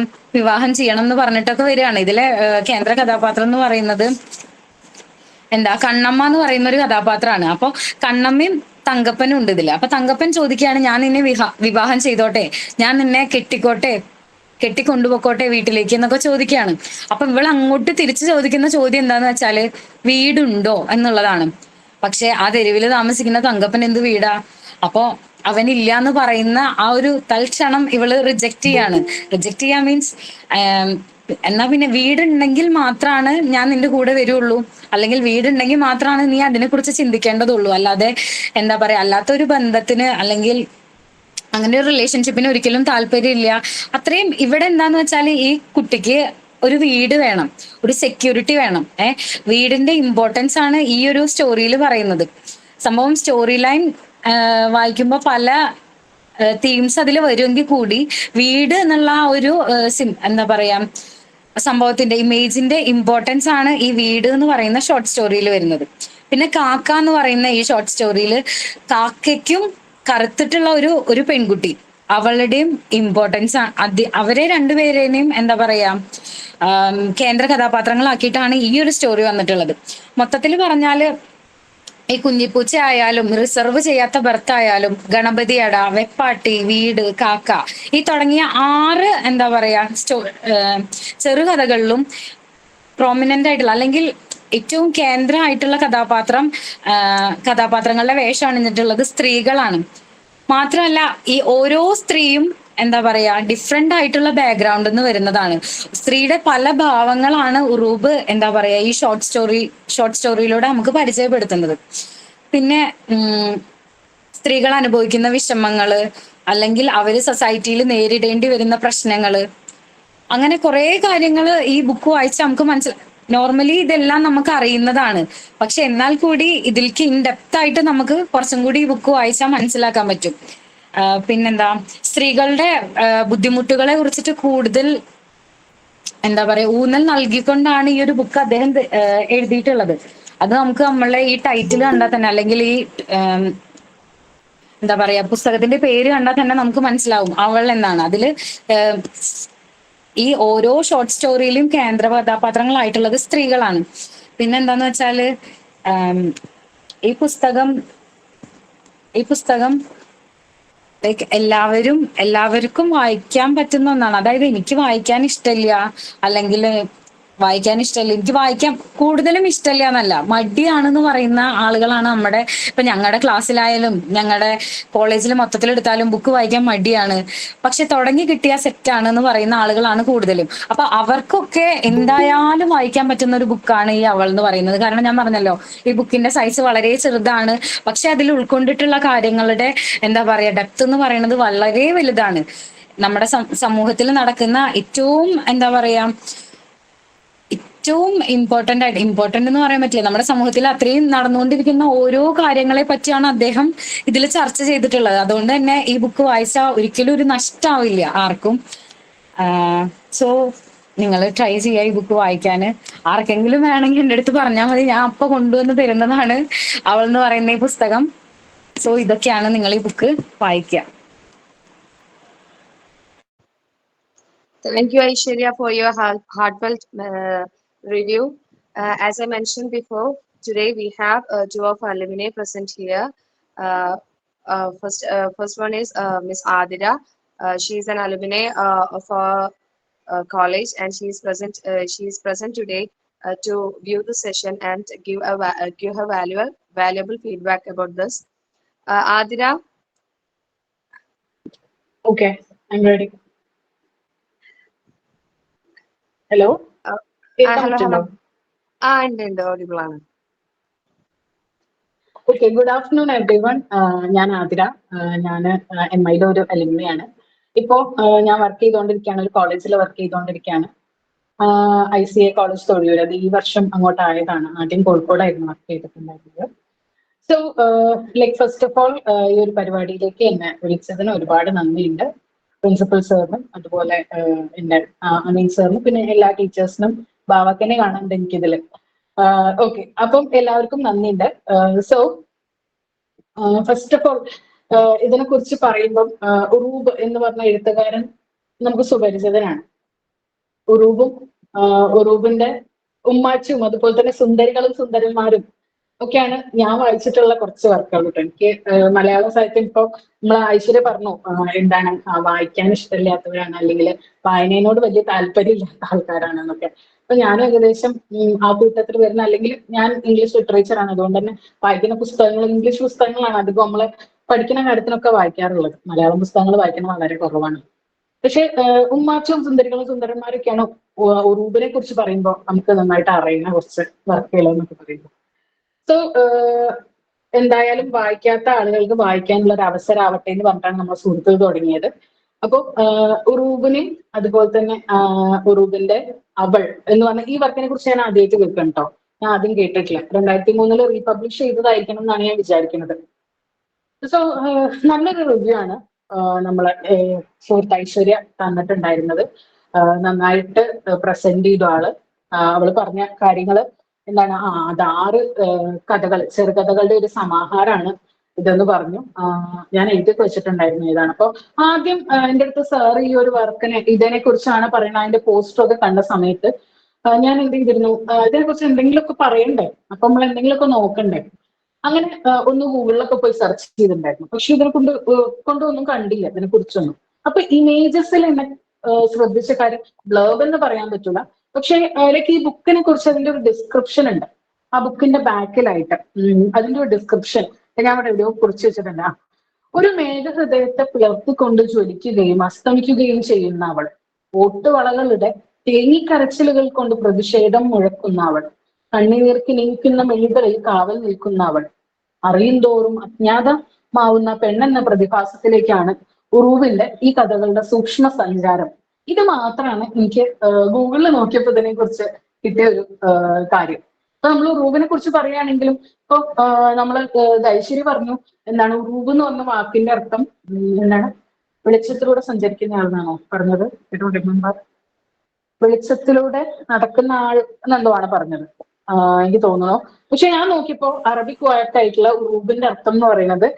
എന്ന് പറഞ്ഞിട്ടൊക്കെ വരികയാണ്. ഇതിലെ കേന്ദ്ര കഥാപാത്രം എന്ന് പറയുന്നത് കണ്ണമ്മ എന്ന് പറയുന്ന ഒരു കഥാപാത്രമാണ്. അപ്പൊ കണ്ണമ്മയും തങ്കപ്പനും ഉണ്ട് ഇതില്. അപ്പൊ തങ്കപ്പൻ ചോദിക്കുകയാണ്, ഞാൻ നിന്നെ വിവാഹം ചെയ്തോട്ടെ, ഞാൻ നിന്നെ കെട്ടിക്കൊണ്ടുപോക്കോട്ടെ വീട്ടിലേക്ക് എന്നൊക്കെ ചോദിക്കുകയാണ്. അപ്പൊ ഇവൾ അങ്ങോട്ട് തിരിച്ചു ചോദിക്കുന്ന ചോദ്യം എന്താന്ന് വെച്ചാല് വീടുണ്ടോ എന്നുള്ളതാണ്. പക്ഷെ ആ തെരുവിൽ താമസിക്കുന്ന തങ്കപ്പൻ എന്ത് വീടാ? അപ്പോ അവനില്ല എന്ന് പറയുന്ന ആ ഒരു തൽക്ഷണം ഇവള് റിജക്റ്റ് ചെയ്യാൻ മീൻസ് എന്നാ പിന്നെ വീടുണ്ടെങ്കിൽ മാത്രമാണ് ഞാൻ നിന്റെ കൂടെ വരുള്ളൂ, അല്ലെങ്കിൽ വീടുണ്ടെങ്കിൽ മാത്രമാണ് നീ അതിനെ കുറിച്ച് ചിന്തിക്കേണ്ടതുള്ളൂ, അല്ലാതെ എന്താ പറയാ അല്ലാത്തൊരു ബന്ധത്തിന് അല്ലെങ്കിൽ അങ്ങനെ ഒരു റിലേഷൻഷിപ്പിന് ഒരിക്കലും താല്പര്യമില്ല. അത്രയും ഇവിടെ എന്താന്ന് വെച്ചാൽ ഈ കുട്ടിക്ക് ഒരു വീട് വേണം, ഒരു സെക്യൂരിറ്റി വേണം. വീടിന്റെ ഇമ്പോർട്ടൻസ് ആണ് ഈ ഒരു സ്റ്റോറിയിൽ പറയുന്നത്. സംഭവം സ്റ്റോറി ലൈൻ വായിക്കുമ്പോൾ പല തീംസ് അതിൽ വരുമെങ്കിൽ കൂടി വീട് എന്നുള്ള ആ ഒരു എന്താ പറയാ സംഭവത്തിന്റെ ഇമേജിന്റെ ഇമ്പോർട്ടൻസ് ആണ് ഈ വീട് എന്ന് പറയുന്ന ഷോർട്ട് സ്റ്റോറിയിൽ വരുന്നത്. പിന്നെ കാക്ക എന്ന് പറയുന്ന ഈ ഷോർട്ട് സ്റ്റോറിയിൽ കാക്കയ്ക്കും കറുത്തിട്ടുള്ള ഒരു പെൺകുട്ടി, അവളുടെയും ഇമ്പോർട്ടൻസ് അവരെ രണ്ടുപേരെയും എന്താ പറയാ കേന്ദ്ര കഥാപാത്രങ്ങളാക്കിയിട്ടാണ് ഈ ഒരു സ്റ്റോറി വന്നിട്ടുള്ളത്. മൊത്തത്തിൽ പറഞ്ഞാല് ഈ കുഞ്ഞിപ്പൂച്ച ആയാലും റിസർവ് ചെയ്യാത്ത ബർത്ത് ആയാലും ഗണപതി അട, വെപ്പാട്ടി, വീട്, കാക്ക ഈ തുടങ്ങിയ 6 എന്താ പറയാ ചെറുകഥകളിലും പ്രോമിനന്റ് ആയിട്ടുള്ള അല്ലെങ്കിൽ ഏറ്റവും കേന്ദ്രമായിട്ടുള്ള കഥാപാത്രങ്ങളുടെ വേഷം അണിഞ്ഞിട്ടുള്ളത് സ്ത്രീകളാണ്. മാത്രമല്ല ഈ ഓരോ സ്ത്രീയും എന്താ പറയാ ഡിഫറെന്റ് ആയിട്ടുള്ള ബാക്ക്ഗ്രൗണ്ടിൽ നിന്ന് വരുന്നതാണ്. സ്ത്രീയുടെ പല ഭാവങ്ങളാണ് ഉറൂബ് എന്താ പറയാ ഈ ഷോർട്ട് സ്റ്റോറിയിലൂടെ നമുക്ക് പരിചയപ്പെടുത്തുന്നത്. പിന്നെ സ്ത്രീകൾ അനുഭവിക്കുന്ന വിഷമങ്ങള്, അല്ലെങ്കിൽ അവര് സൊസൈറ്റിയിൽ നേരിടേണ്ടി വരുന്ന പ്രശ്നങ്ങള്, അങ്ങനെ കുറെ കാര്യങ്ങൾ ഈ ബുക്ക് വായിച്ച് നമുക്ക് നോർമലി ഇതെല്ലാം നമുക്ക് അറിയുന്നതാണ്. പക്ഷെ എന്നാൽ കൂടി ഇതിലേക്ക് ഇൻഡെപ്ത് ആയിട്ട് നമുക്ക് കുറച്ചും കൂടി ഈ ബുക്ക് വായിച്ചാൽ മനസ്സിലാക്കാൻ പറ്റും. പിന്നെന്താ സ്ത്രീകളുടെ ബുദ്ധിമുട്ടുകളെ കുറിച്ചിട്ട് കൂടുതൽ എന്താ പറയാ ഊന്നൽ നൽകിക്കൊണ്ടാണ് ഈ ഒരു ബുക്ക് അദ്ദേഹം എഴുതിയിട്ടുള്ളത്. അത് നമുക്ക് നമ്മളെ ഈ ടൈറ്റിൽ കണ്ടാൽ തന്നെ, അല്ലെങ്കിൽ ഈ എന്താ പറയാ പുസ്തകത്തിന്റെ പേര് കണ്ടാൽ തന്നെ നമുക്ക് മനസ്സിലാവും അവൾ എന്നാണ്. അതില് ഈ ഓരോ ഷോർട്ട് സ്റ്റോറിയിലും കേന്ദ്ര കഥാപാത്രങ്ങളായിട്ടുള്ളത് സ്ത്രീകളാണ്. പിന്നെന്താന്ന് വെച്ചാല് ഈ പുസ്തകം എല്ലാവർക്കും വായിക്കാൻ പറ്റുന്ന ഒന്നാണ്. അതായത് എനിക്ക് വായിക്കാൻ ഇഷ്ടമില്ല, അല്ലെങ്കിൽ വായിക്കാൻ ഇഷ്ടമല്ല. എനിക്ക് വായിക്കാൻ കൂടുതലും ഇഷ്ടമല്ല എന്നല്ല, മടിയാണെന്ന് പറയുന്ന ആളുകളാണ് നമ്മുടെ, ഇപ്പൊ ഞങ്ങളുടെ ക്ലാസ്സിലായാലും ഞങ്ങളുടെ കോളേജിൽ മൊത്തത്തിലെടുത്താലും ബുക്ക് വായിക്കാൻ മടിയാണ്, പക്ഷെ തുടങ്ങി കിട്ടിയ സെറ്റാണ് പറയുന്ന ആളുകളാണ് കൂടുതലും. അപ്പൊ അവർക്കൊക്കെ എന്തായാലും വായിക്കാൻ പറ്റുന്ന ഒരു ബുക്കാണ് ഈ അവൾ എന്ന് പറയുന്നത്. കാരണം ഞാൻ പറഞ്ഞല്ലോ, ഈ ബുക്കിന്റെ സൈസ് വളരെ ചെറുതാണ്, പക്ഷെ അതിൽ ഉൾക്കൊണ്ടിട്ടുള്ള കാര്യങ്ങളുടെ എന്താ പറയാ ഡെപ്ത് എന്ന് പറയുന്നത് വളരെ വലുതാണ്. നമ്മുടെ സമൂഹത്തിൽ നടക്കുന്ന ഏറ്റവും എന്താ പറയാ ഏറ്റവും ഇമ്പോർട്ടന്റ് എന്ന് പറയാൻ പറ്റില്ല, നമ്മുടെ സമൂഹത്തിൽ അത്രയും നടന്നുകൊണ്ടിരിക്കുന്ന ഓരോ കാര്യങ്ങളെ പറ്റിയാണ് അദ്ദേഹം ഇതിൽ ചർച്ച ചെയ്തിട്ടുള്ളത്. അതുകൊണ്ട് തന്നെ ഈ ബുക്ക് വായിച്ചാൽ ഒരിക്കലും ഒരു നഷ്ടാവില്ല ആർക്കും. സോ നിങ്ങൾ ട്രൈ ചെയ്യുക ഈ ബുക്ക് വായിക്കാന്. ആർക്കെങ്കിലും വേണമെങ്കിൽ എൻ്റെ അടുത്ത് പറഞ്ഞാൽ മതി, ഞാൻ അപ്പൊ കൊണ്ടുവന്ന് തരുന്നതാണ് അവൾ എന്ന് പറയുന്ന ഈ പുസ്തകം. സോ ഇതൊക്കെയാണ്, നിങ്ങൾ ഈ ബുക്ക് വായിക്കുക. Thank you, Aishwarya, for your heartfelt review. As I mentioned before, today we have two of our alumni present here. First one is Miss Adira. She is an alumni of our college, and she is present today to view the session and give her valuable feedback about this. Adira. Okay, I'm ready. Hello, hello. ഉണ്ട് audible ആണ്. Okay, good afternoon every one. ഞാൻ ആതിര. ഞാൻ MIയുടെ ഒരു അലുമിനിയാണ്. ഇപ്പോ ഞാൻ work ചെയ്തുകൊണ്ടിരിക്കുകയാണ്, ഒരു കോളേജിൽ വർക്ക് ചെയ്തുകൊണ്ടിരിക്കുകയാണ്. ICA college Thozhiyur. അത് ഈ വർഷം അങ്ങോട്ടായതാണ്. ആദ്യം കോഴിക്കോടായിരുന്നു വർക്ക് ചെയ്തിട്ടുണ്ടായിരുന്നത്. So like first of all ഈ ഒരു പരിപാടിയിലേക്ക് എന്നെ വിളിച്ചതിന് ഒരുപാട് നന്ദിയുണ്ട്. പ്രിൻസിപ്പൽ സാറിനും അതുപോലെ എൻ്റെ അമീൻ സാറിനും പിന്നെ എല്ലാ ടീച്ചേഴ്സിനും. ബാവക്കനെ കാണാനുണ്ട് എനിക്കിതില്. ഓക്കെ, അപ്പം എല്ലാവർക്കും നന്ദിയുണ്ട്. സോ ഫസ്റ്റ് ഓഫ് ഓൾ ഇതിനെ കുറിച്ച് പറയുമ്പം ഉറൂബ് എന്ന് പറഞ്ഞ എഴുത്തുകാരൻ നമുക്ക് സുപരിചിതനാണ്. ഉറൂബിന്റെ ഉമ്മാച്ചും അതുപോലെ തന്നെ സുന്ദരികളും സുന്ദരന്മാരും ഒക്കെയാണ് ഞാൻ വായിച്ചിട്ടുള്ള കുറച്ച് വർക്കുകൾ കേട്ടോ. എനിക്ക് മലയാള സാഹിത്യം ഇപ്പൊ നമ്മൾ ഐശ്വര്യ പറഞ്ഞു എന്താണ് വായിക്കാൻ ഇഷ്ടമില്ലാത്തവരാണ്, അല്ലെങ്കിൽ വായനയോട് വലിയ താല്പര്യമില്ലാത്ത ആൾക്കാരാണെന്നൊക്കെ. അപ്പൊ ഞാൻ ഏകദേശം ആ കൂട്ടത്തിൽ വരുന്ന, അല്ലെങ്കിൽ ഞാൻ ഇംഗ്ലീഷ് ലിറ്ററേച്ചർ ആണ്, അതുകൊണ്ട് തന്നെ വായിക്കുന്ന പുസ്തകങ്ങൾ ഇംഗ്ലീഷ് പുസ്തകങ്ങളാണ് അധികം നമ്മള് പഠിക്കുന്ന കാര്യത്തിനൊക്കെ വായിക്കാറുള്ളത്. മലയാളം പുസ്തകങ്ങൾ വായിക്കുന്നത് വളരെ കുറവാണ്. പക്ഷെ ഉമ്മാച്ചും സുന്ദരികളും സുന്ദരന്മാരൊക്കെയാണ് ഉറൂബിനെ കുറിച്ച് പറയുമ്പോൾ നമുക്ക് നന്നായിട്ട് അറിയുന്ന കുറച്ച് വർക്കുകൾ എന്നൊക്കെ പറയുമ്പോൾ. സോ എന്തായാലും വായിക്കാത്ത ആളുകൾക്ക് വായിക്കാനുള്ള ഒരു അവസരമാവട്ടെ എന്ന് പറഞ്ഞിട്ടാണ് നമ്മൾ സുഹൃത്തുക്കൾ തുടങ്ങിയത്. അപ്പോൾ ഉറൂബിനെ അതുപോലെ തന്നെ ഉറൂബിന്റെ അവൾ എന്ന് പറഞ്ഞ ഈ വർക്കിനെ കുറിച്ച് ഞാൻ ആദ്യമായിട്ട് കേൾക്കണം കേട്ടോ. ഞാൻ ആദ്യം കേട്ടിട്ടില്ല. 2003 റീപബ്ലിഷ് ചെയ്തതായിരിക്കണം എന്നാണ് ഞാൻ വിചാരിക്കുന്നത്. സോ നല്ലൊരു റിവ്യൂ ആണ് നമ്മളെ സുഹൃത്ത് ഐശ്വര്യ തന്നിട്ടുണ്ടായിരുന്നത്. നന്നായിട്ട് പ്രസന്റ് ചെയ്ത ആള്. അവള് പറഞ്ഞ കാര്യങ്ങള് എന്താണ്, അത് 6 കഥകൾ, ചെറുകഥകളുടെ ഒരു സമാഹാരമാണ് ഇതെന്ന് പറഞ്ഞു. ഞാൻ എഴുതി വെച്ചിട്ടുണ്ടായിരുന്നു ഇതാണ്. അപ്പൊ ആദ്യം എൻ്റെ അടുത്ത് സാർ ഈ ഒരു വർക്കിനെ ഇതിനെ കുറിച്ചാണ് പറയുന്നത്. അതിന്റെ പോസ്റ്റർ ഒക്കെ കണ്ട സമയത്ത് ഞാൻ എന്ത് ചെയ്തിരുന്നു, ഇതിനെ കുറിച്ച് എന്തെങ്കിലുമൊക്കെ പറയണ്ടേ, അപ്പൊ നമ്മൾ എന്തെങ്കിലുമൊക്കെ നോക്കണ്ടേ. അങ്ങനെ ഒന്ന് ഗൂഗിളിലൊക്കെ പോയി സെർച്ച് ചെയ്തിട്ടുണ്ടായിരുന്നു. പക്ഷെ ഇതിനെ കൊണ്ടൊന്നും കണ്ടില്ല ഇതിനെ കുറിച്ചൊന്നും. അപ്പൊ ഇമേജസിൽ എന്നെ ശ്രദ്ധിച്ച കാര്യം, ബ്ലർബ് എന്ന് പറയാൻ പറ്റൂല, പക്ഷെ ലൈക്ക് ഈ ബുക്കിനെ കുറിച്ച് അതിന്റെ ഒരു ഡിസ്ക്രിപ്ഷൻ ഉണ്ട്. ആ ബുക്കിന്റെ ബാക്കിലായിട്ട് അതിന്റെ ഒരു ഡിസ്ക്രിപ്ഷൻ ഞാൻ അവിടെ എവിടെയോ കുറിച്ച് വെച്ചിട്ടുണ്ട്. ഒരു മേഘഹൃദയത്തെ പിളർത്തിക്കൊണ്ട് ജ്വലിക്കുകയും അസ്തമിക്കുകയും ചെയ്യുന്ന അവൾ, ഓട്ടുവളകളുടെ തേങ്ങിക്കരച്ചിലുകൾ കൊണ്ട് പ്രതിഷേധം മുഴക്കുന്ന അവൾ, കണ്ണുനീർക്ക് നീക്കുന്ന മെഴുകളിൽ കാവൽ നിൽക്കുന്ന അവൾ, അറിയുന്തോറും അജ്ഞാതമാവുന്ന പെണ്ണെന്ന പ്രതിഭാസത്തിലേക്കാണ് ഉറൂബിന്റെ ഈ കഥകളുടെ സൂക്ഷ്മ സഞ്ചാരം. ഇത് മാത്രമാണ് എനിക്ക് ഗൂഗിളിൽ നോക്കിയപ്പോൾ ഇതിനെ കുറിച്ച് കിട്ടിയ ഒരു കാര്യം. അപ്പൊ നമ്മൾ ഉറൂബിനെ കുറിച്ച് പറയുകയാണെങ്കിലും ഇപ്പൊ നമ്മള് ഐശ്വര്യ പറഞ്ഞു എന്താണ് ഉറൂബ് എന്ന് പറഞ്ഞ വാക്കിന്റെ അർത്ഥം എന്താണ്, വെളിച്ചത്തിലൂടെ സഞ്ചരിക്കുന്ന ആളെന്നാണോ പറഞ്ഞത്? വെളിച്ചത്തിലൂടെ നടക്കുന്ന ആൾ എന്നെന്തോമാണ് പറഞ്ഞത് എനിക്ക് തോന്നുന്നു. പക്ഷെ ഞാൻ നോക്കിയപ്പോ അറബിക് വാക്കായിട്ടുള്ള ഉറൂബിന്റെ അർത്ഥം എന്ന് പറയുന്നത്